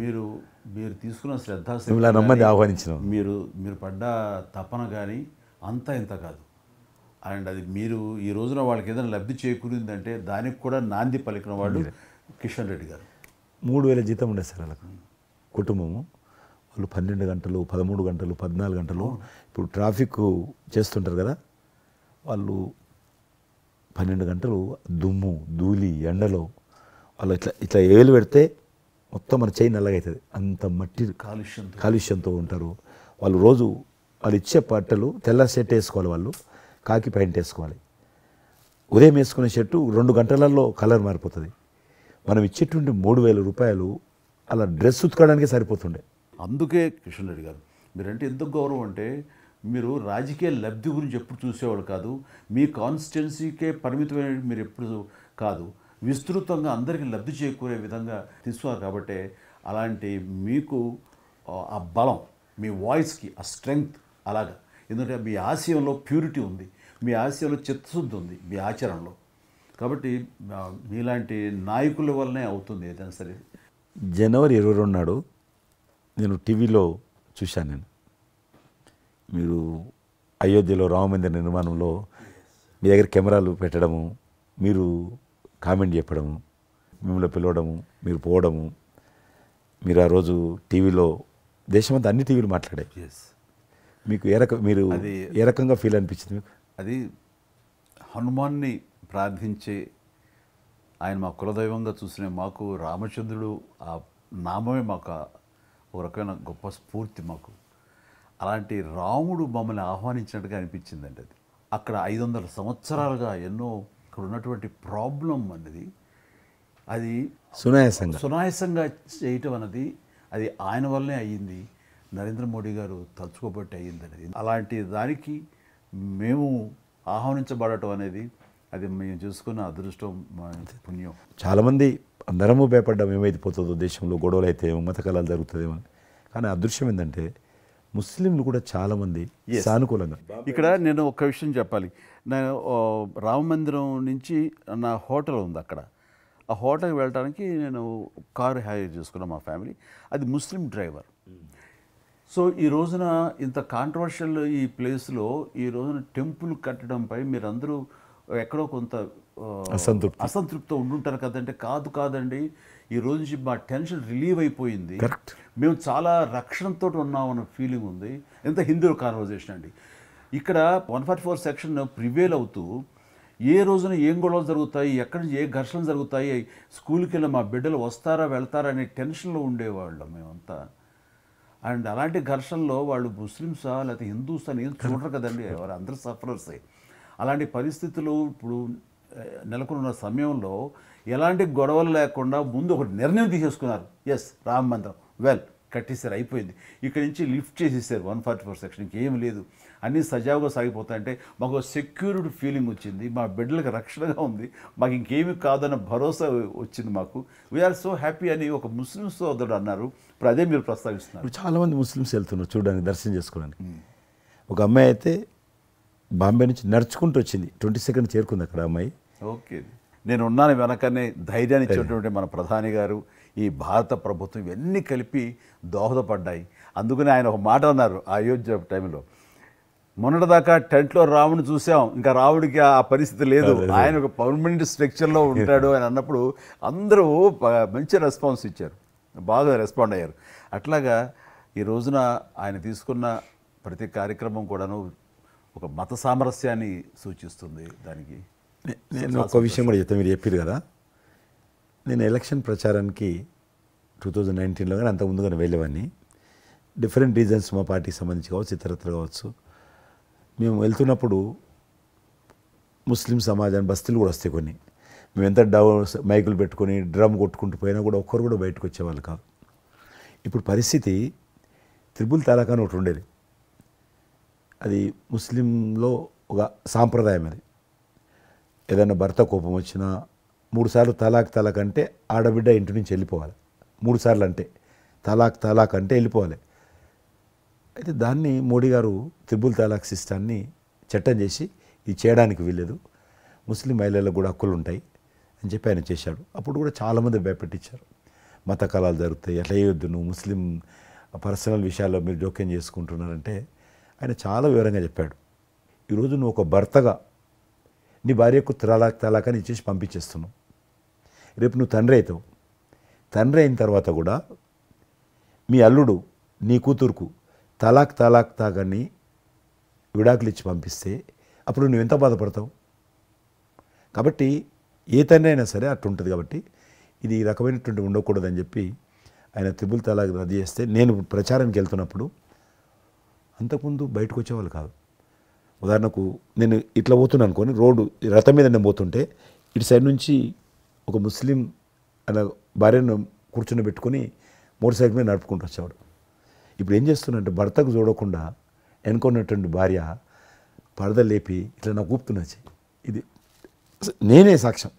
మీరు తీసుకున్న శ్రద్ధ ఆహ్వానించిన మీరు పడ్డ తపన కానీ అంతా ఇంత కాదు. అండ్ అది మీరు ఈ రోజున వాళ్ళకి ఏదైనా లబ్ధి చేకూరిందంటే దానికి కూడా నాంది పలికిన వాళ్ళు కిషన్ రెడ్డి గారు. 3,000 జీతం ఉండేది సార్ వాళ్ళకు, కుటుంబము. వాళ్ళు 12 గంటలు, 13 గంటలు, 14 గంటలు ఇప్పుడు ట్రాఫిక్ చేస్తుంటారు కదా, వాళ్ళు 12 గంటలు దుమ్ము ధూళి ఎండలో వాళ్ళు ఇట్లా ఏలు పెడితే మొత్తం మన చేయి నల్లగా అవుతుంది, అంత మట్టి కాలుష్యంతో ఉంటారు వాళ్ళు. రోజు వాళ్ళు ఇచ్చే బట్టలు తెల్ల షర్ట్ వేసుకోవాలి, వాళ్ళు కాకి ప్యాంట్ వేసుకోవాలి. ఉదయం వేసుకునే షర్టు 2 గంటలలో కలర్ మారిపోతుంది. మనం ఇచ్చేటువంటి 3,000 రూపాయలు అలా డ్రెస్ ఉతకడానికే సరిపోతుండే. అందుకే కిషన్ రెడ్డి గారు మీరంటే ఎందుకు గౌరవం అంటే, మీరు రాజకీయ లబ్ధి గురించి ఎప్పుడు చూసేవాళ్ళు కాదు, మీ కాన్స్టిట్యున్సీకే పరిమితమైన మీరు ఎప్పుడు కాదు, విస్తృతంగా అందరికీ లబ్ధి చేకూరే విధంగా తీసుకున్నారు. కాబట్టి అలాంటి మీకు ఆ బలం, మీ వాయిస్కి ఆ స్ట్రెంగ్త్ అలాగా, ఎందుకంటే మీ ఆశయంలో ప్యూరిటీ ఉంది, మీ ఆశయంలో చిత్తశుద్ధి ఉంది మీ ఆచరణలో. కాబట్టి మీలాంటి నాయకుల వల్లనే అవుతుంది ఏదైనా సరే. జనవరి 22 నాడు నేను టీవీలో చూశాను, మీరు అయోధ్యలో రామమందిర నిర్మాణంలో మీ దగ్గర కెమెరాలు పెట్టడము, మీరు కామెంట్ చెప్పడము, మిమ్మల్ని పిలవడము, మీరు పోవడము, మీరు ఆ రోజు టీవీలో దేశమంతా అన్ని టీవీలు మాట్లాడాయి. మీకు మీరు ఏ రకంగా ఫీల్ అనిపించింది మీకు? అది హనుమాన్ని ప్రార్థించే ఆయన మా కులదైవంగా చూసిన మాకు రామచంద్రుడు ఆ నామమే మాకు ఒక రకమైన గొప్ప స్ఫూర్తి మాకు. అలాంటి రాముడు మమ్మల్ని ఆహ్వానించినట్టుగా అనిపించిందండి. అది అక్కడ 500 సంవత్సరాలుగా ఎన్నో ఇక్కడ ఉన్నటువంటి ప్రాబ్లం అనేది అది సునాయాసంగా చేయటం అన్నది అది ఆయన వల్లనే అయ్యింది, నరేంద్ర మోడీ గారు తలుచుకోబట్టి అయ్యింది అనేది. అలాంటి దానికి మేము ఆహ్వానించబడటం అనేది అది మేము చూసుకున్న అదృష్టం, మా పుణ్యం. చాలామంది అందరము భయపడ్డాం ఏమైపోతుందో, దేశంలో గొడవలు అయితే మత కళాలు జరుగుతుందేమో అని. కానీ అదృశ్యం ఏంటంటే ముస్లింలు కూడా చాలామంది సానుకూలంగా. ఇక్కడ నేను ఒక విషయం చెప్పాలి. నేను రామ మందిరం నుంచి నా హోటల్ ఉంది అక్కడ. ఆ హోటల్కి వెళ్ళడానికి నేను కారు హైర్ చేసుకున్నాను మా ఫ్యామిలీ. అది ముస్లిం డ్రైవర్. సో ఈ రోజున ఇంత కాంట్రవర్షియల్ ఈ ప్లేస్లో ఈ రోజున టెంపుల్ కట్టడంపై మీరందరూ ఎక్కడో కొంత అసంతృప్తితో ఉండుంటారు కదంటే. కాదండి, ఈ రోజు నుంచి మా టెన్షన్ రిలీవ్ అయిపోయింది, మేము చాలా రక్షణతో ఉన్నామన్న ఫీలింగ్ ఉంది. ఎంత హిందూ కాన్వర్జేషన్ అండి. ఇక్కడ 144 సెక్షన్ ప్రివేల్ అవుతూ ఏ రోజున ఏం గొడవలు జరుగుతాయి, ఎక్కడి నుంచి ఏ ఘర్షణలు జరుగుతాయి, స్కూల్కి వెళ్ళి మా బిడ్డలు వస్తారా వెళ్తారా అనే టెన్షన్లో ఉండేవాళ్ళం మేమంతా. అండ్ అలాంటి ఘర్షణలో వాళ్ళు ముస్లిమ్సా లేకపోతే హిందూస్ అని ఏం చూడరు కదండి, ఎవరు అందరూ సఫరర్సే. అలాంటి పరిస్థితులు ఇప్పుడు నెలకొన్న సమయంలో ఎలాంటి గొడవలు లేకుండా ముందు ఒక నిర్ణయం తీసేసుకున్నారు. ఎస్, రామ మందిరం వెల్ కట్టేసారు, అయిపోయింది. ఇక్కడి నుంచి లిఫ్ట్ చేసేసారు 144 సెక్షన్, ఇంకేం లేదు, అన్నీ సజావుగా సాగిపోతాయంటే మాకు సెక్యూరిటీ ఫీలింగ్ వచ్చింది, మా బిడ్డలకు రక్షణగా ఉంది, మాకు ఇంకేమీ కాదన్న భరోసా వచ్చింది మాకు. వీఆర్ సో హ్యాపీ అని ఒక ముస్లిం సోదరుడు అన్నారు. ఇప్పుడు అదే మీరు ప్రస్తావిస్తున్నారు. చాలామంది ముస్లిమ్స్ వెళ్తున్నారు చూడడానికి, దర్శనం చేసుకోవడానికి. ఒక అమ్మాయి అయితే బాంబే నుంచి నడుచుకుంటూ వచ్చింది, 22nd చేరుకుంది అక్కడ అమ్మాయి. ఓకే, నేను ఉన్నాను వెనకనే ధైర్యాన్ని ఇచ్చేటువంటి మన ప్రధాని గారు, ఈ భారత ప్రభుత్వం ఇవన్నీ కలిపి దోహదపడ్డాయి. అందుకని ఆయన ఒక మాట అన్నారు అయోధ్య టైంలో, మొన్నటిదాకా టెంట్లో రాముడిని చూసాం, ఇంకా రాముడికి ఆ పరిస్థితి లేదు, ఆయన ఒక పర్మనెంట్ స్ట్రక్చర్లో ఉంటాడు అని అన్నప్పుడు అందరూ మంచి రెస్పాన్స్ ఇచ్చారు, బాగా రెస్పాండ్ అయ్యారు. అట్లాగా ఈ రోజున ఆయన తీసుకున్న ప్రతి కార్యక్రమం కూడాను ఒక మత సామరస్యాన్ని సూచిస్తుంది. దానికి నేను ఒక విషయం కూడా చెప్తాను, మీరు చెప్పారు కదా, నేను ఎలక్షన్ ప్రచారానికి 2019లో కానీ అంత ముందుగానే వెళ్ళేవాడిని. డిఫరెంట్ రీజన్స్ మా పార్టీకి సంబంధించి కావచ్చు, ఇతరత్ర కావచ్చు. మేము వెళ్తున్నప్పుడు ముస్లిం సమాజాన్ని బస్తీలు కూడా వస్తాయి కొన్ని. మేము ఎంత మైకులు పెట్టుకొని డ్రమ్ కొట్టుకుంటూ పోయినా కూడా ఒక్కరు కూడా బయటకు వచ్చేవాళ్ళు కాదు. ఇప్పుడు పరిస్థితి త్రిపుల్ తలాక్ అని ఒకటి ఉండేది, అది ముస్లింలో ఒక సాంప్రదాయం. అది ఏదైనా భర్త కోపం వచ్చినా 3 సార్లు తలాక్ అంటే ఆడబిడ్డ ఇంటి నుంచి వెళ్ళిపోవాలి. 3 సార్లు అంటే తలాక్ అంటే వెళ్ళిపోవాలి. అయితే దాన్ని మోడీ గారు త్రిపుల్ తలాక్ సిస్టాన్ని చట్టం చేసి ఇది చేయడానికి వీల్లేదు, ముస్లిం మహిళలకు కూడా హక్కులు ఉంటాయి అని చెప్పి ఆయన చేశాడు. అప్పుడు కూడా చాలామంది భయపెట్టించారు, మత కళాలు జరుగుతాయి, అట్లా వేయొద్దు, నువ్వు ముస్లిం పర్సనల్ విషయాల్లో మీరు జోక్యం చేసుకుంటున్నారంటే ఆయన చాలా వివరంగా చెప్పాడు. ఈరోజు నువ్వు ఒక భర్తగా నీ భార్యకు తలాక్ అని ఇచ్చేసి పంపించేస్తున్నావు. రేపు నువ్వు తండ్రి అవుతావు. తండ్రి అయిన తర్వాత కూడా మీ అల్లుడు నీ కూతురుకు తలాక్ తాగని విడాకులు ఇచ్చి పంపిస్తే అప్పుడు నువ్వు ఎంత బాధపడతావు? కాబట్టి ఏ తండ్రి అయినా సరే అట్లుంటుంది. కాబట్టి ఇది ఈ రకమైనటువంటి ఉండకూడదని చెప్పి ఆయన త్రిపుల్ తలాక్ రద్దు చేస్తే, నేను ప్రచారానికి వెళ్తున్నప్పుడు అంతకుముందు బయటకు వచ్చేవాళ్ళు కాదు. ఉదాహరణకు నేను ఇట్లా పోతున్నాను అనుకోని, రోడ్డు రథం మీద నేను పోతుంటే ఇటు సైడ్ నుంచి ఒక ముస్లిం అలా భార్యను కూర్చుని పెట్టుకొని మోటార్ సైకిల్ మీద నడుపుకుంటూ వచ్చేవాడు. ఇప్పుడు ఏం చేస్తున్నంటే భర్తకు చూడకుండా వెనుకున్నటువంటి భార్య పరద లేపి ఇట్లా నాకు ఊపుతున్నచ్చి, ఇది నేనే సాక్ష్యం.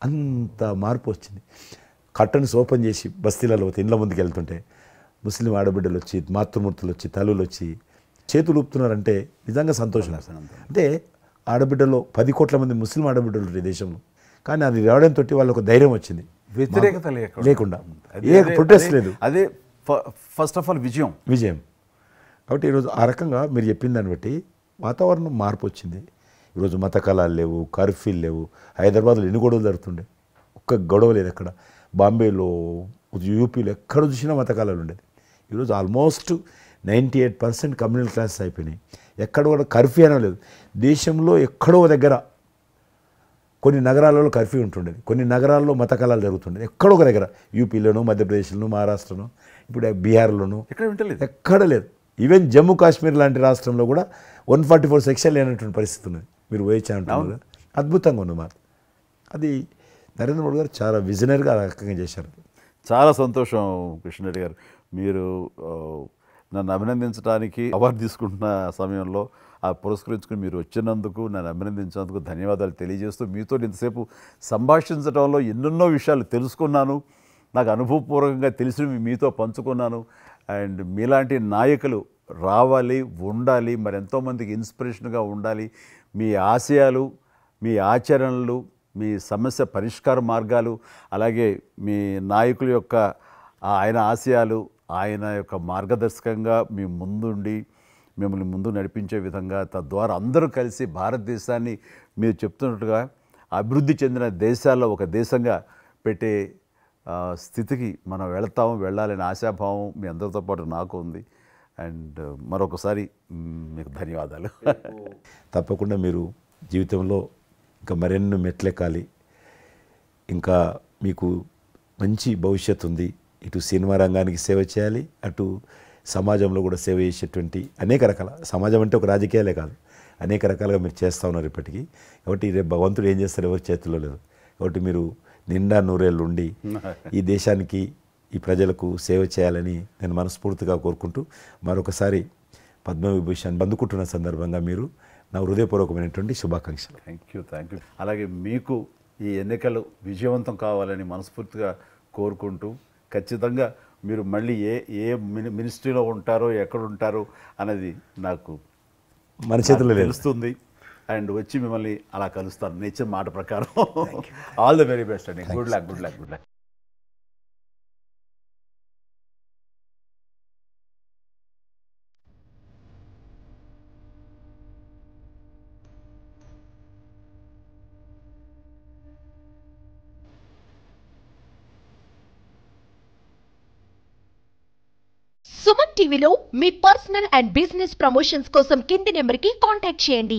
అంత మార్పు వచ్చింది. కట్టన్స్ ఓపెన్ చేసి బస్తీలలో ఇండ్ల ముందుకు వెళ్తుంటే ముస్లిం ఆడబిడ్డలు వచ్చి, మాతృమూర్తులు వచ్చి, తల్లులు వచ్చి చేతులు ఊపుతున్నారంటే నిజంగా సంతోషం. అంటే ఆడబిడ్డలో 10 కోట్ల మంది ముస్లిం ఆడబిడ్డలు ఉంటారు దేశంలో, కానీ అది రావడంతో వాళ్ళకు ధైర్యం వచ్చింది, వ్యతిరేకత లేకుండా ఏ ప్రొటెస్ట్ లేదు. అదే ఫస్ట్ ఆఫ్ ఆల్ విజయం. కాబట్టి ఈరోజు ఆ రకంగా మీరు చెప్పిన దాన్ని బట్టి వాతావరణం మార్పు వచ్చింది. ఈరోజు మత కళాలు లేవు, కర్ఫ్యూలు లేవు. హైదరాబాద్లో ఎన్ని గొడవలు జరుగుతుండే, ఒక్క గొడవ లేదు ఎక్కడ. బాంబేలో, యూపీలో ఎక్కడ చూసినా మత కళాలు ఉండేది. ఈరోజు ఆల్మోస్ట్ 98% కమ్యూనల్ క్లాసెస్ అయిపోయినాయి. ఎక్కడ కూడా కర్ఫ్యూ అయినా లేదు. దేశంలో ఎక్కడో దగ్గర కొన్ని నగరాలలో కర్ఫ్యూ ఉంటుండేది, కొన్ని నగరాల్లో మత కళాలు జరుగుతుండేది. ఎక్కడో ఒక దగ్గర యూపీలోనూ, మధ్యప్రదేశ్లోనూ, మహారాష్ట్రలోనూ, ఇప్పుడు బీహార్లోనూ ఎక్కడ వింటలేదు, ఎక్కడ లేదు. ఈవెన్ జమ్మూ కాశ్మీర్ లాంటి రాష్ట్రంలో కూడా 144 సెక్షన్ లేనటువంటి పరిస్థితి ఉన్నది. మీరు పోయొచ్చా అంటున్నారు. అద్భుతంగా ఉన్నమాట. అది నరేంద్ర మోడీ గారు చాలా విజనరీగా ఆ రకంగా చేశారు. చాలా సంతోషం కృష్ణరెడ్డి గారు. మీరు నన్ను అభినందించడానికి అవార్డు తీసుకుంటున్న సమయంలో పురస్కరించుకుని మీరు వచ్చినందుకు, నన్ను అభినందించినందుకు ధన్యవాదాలు తెలియజేస్తూ, మీతో ఇంతసేపు సంభాషించడంలో ఎన్నెన్నో విషయాలు తెలుసుకున్నాను. నాకు అనుభవపూర్వకంగా తెలిసినవి మీతో పంచుకున్నాను. అండ్ మీలాంటి నాయకులు రావాలి, ఉండాలి, మరి ఎంతోమందికి ఇన్స్పిరేషన్గా ఉండాలి. మీ ఆశయాలు, మీ ఆచరణలు, మీ సమస్య పరిష్కార మార్గాలు, అలాగే మీ నాయకుల యొక్క ఆయన ఆశయాలు, ఆయన యొక్క మార్గదర్శకంగా మీ ముందుండి మిమ్మల్ని ముందు నడిపించే విధంగా, తద్వారా అందరూ కలిసి భారతదేశాన్ని మీరు చెప్తున్నట్టుగా అభివృద్ధి చెందిన దేశాల్లో ఒక దేశంగా పెట్టే స్థితికి మనం వెళ్ళాలనే ఆశాభావం మీ అందరితో పాటు నాకు ఉంది. అండ్ మరొకసారి మీకు ధన్యవాదాలు. తప్పకుండా మీరు జీవితంలో ఇంకా మరెన్నో మెట్లెక్కాలి. ఇంకా మీకు మంచి భవిష్యత్తు ఉంది. ఇటు సినిమా రంగానికి సేవ చేయాలి, అటు సమాజంలో కూడా సేవ చేసేటువంటి అనేక రకాల, సమాజం అంటే ఒక రాజకీయాలే కాదు, అనేక రకాలుగా మీరు చేస్తూ ఉన్నారు ఇప్పటికీ. కాబట్టి రేపు భగవంతుడు ఏం చేస్తారు ఎవరి చేతిలో లేదు. కాబట్టి మీరు నిండా నూరేళ్ళు ఉండి ఈ దేశానికి, ఈ ప్రజలకు సేవ చేయాలని నేను మనస్ఫూర్తిగా కోరుకుంటూ, మరొకసారి పద్మవిభూషణ్ అందుకుంటున్న సందర్భంగా మీరు నా హృదయపూర్వకమైనటువంటి శుభాకాంక్షలు. Thank you. అలాగే మీకు ఈ ఎన్నికలు విజయవంతం కావాలని మనస్ఫూర్తిగా కోరుకుంటూ, ఖచ్చితంగా మీరు మళ్ళీ ఏ మినిస్ట్రీలో ఉంటారో, ఎక్కడ ఉంటారో అనేది నాకు మన చేతుల్లో తెలుస్తుంది. అండ్ వచ్చి మిమ్మల్ని అలా కలుస్తాను నేచర్ మాట ప్రకారం. ఆల్ ద వెరీ బెస్ట్ అండి. Good luck. సుమన్ టీవీలో మీ పర్సనల్ అండ్ బిజినెస్ ప్రమోషన్స్ కోసం కింది నెంబర్కి కాంటాక్ట్ చేయండి.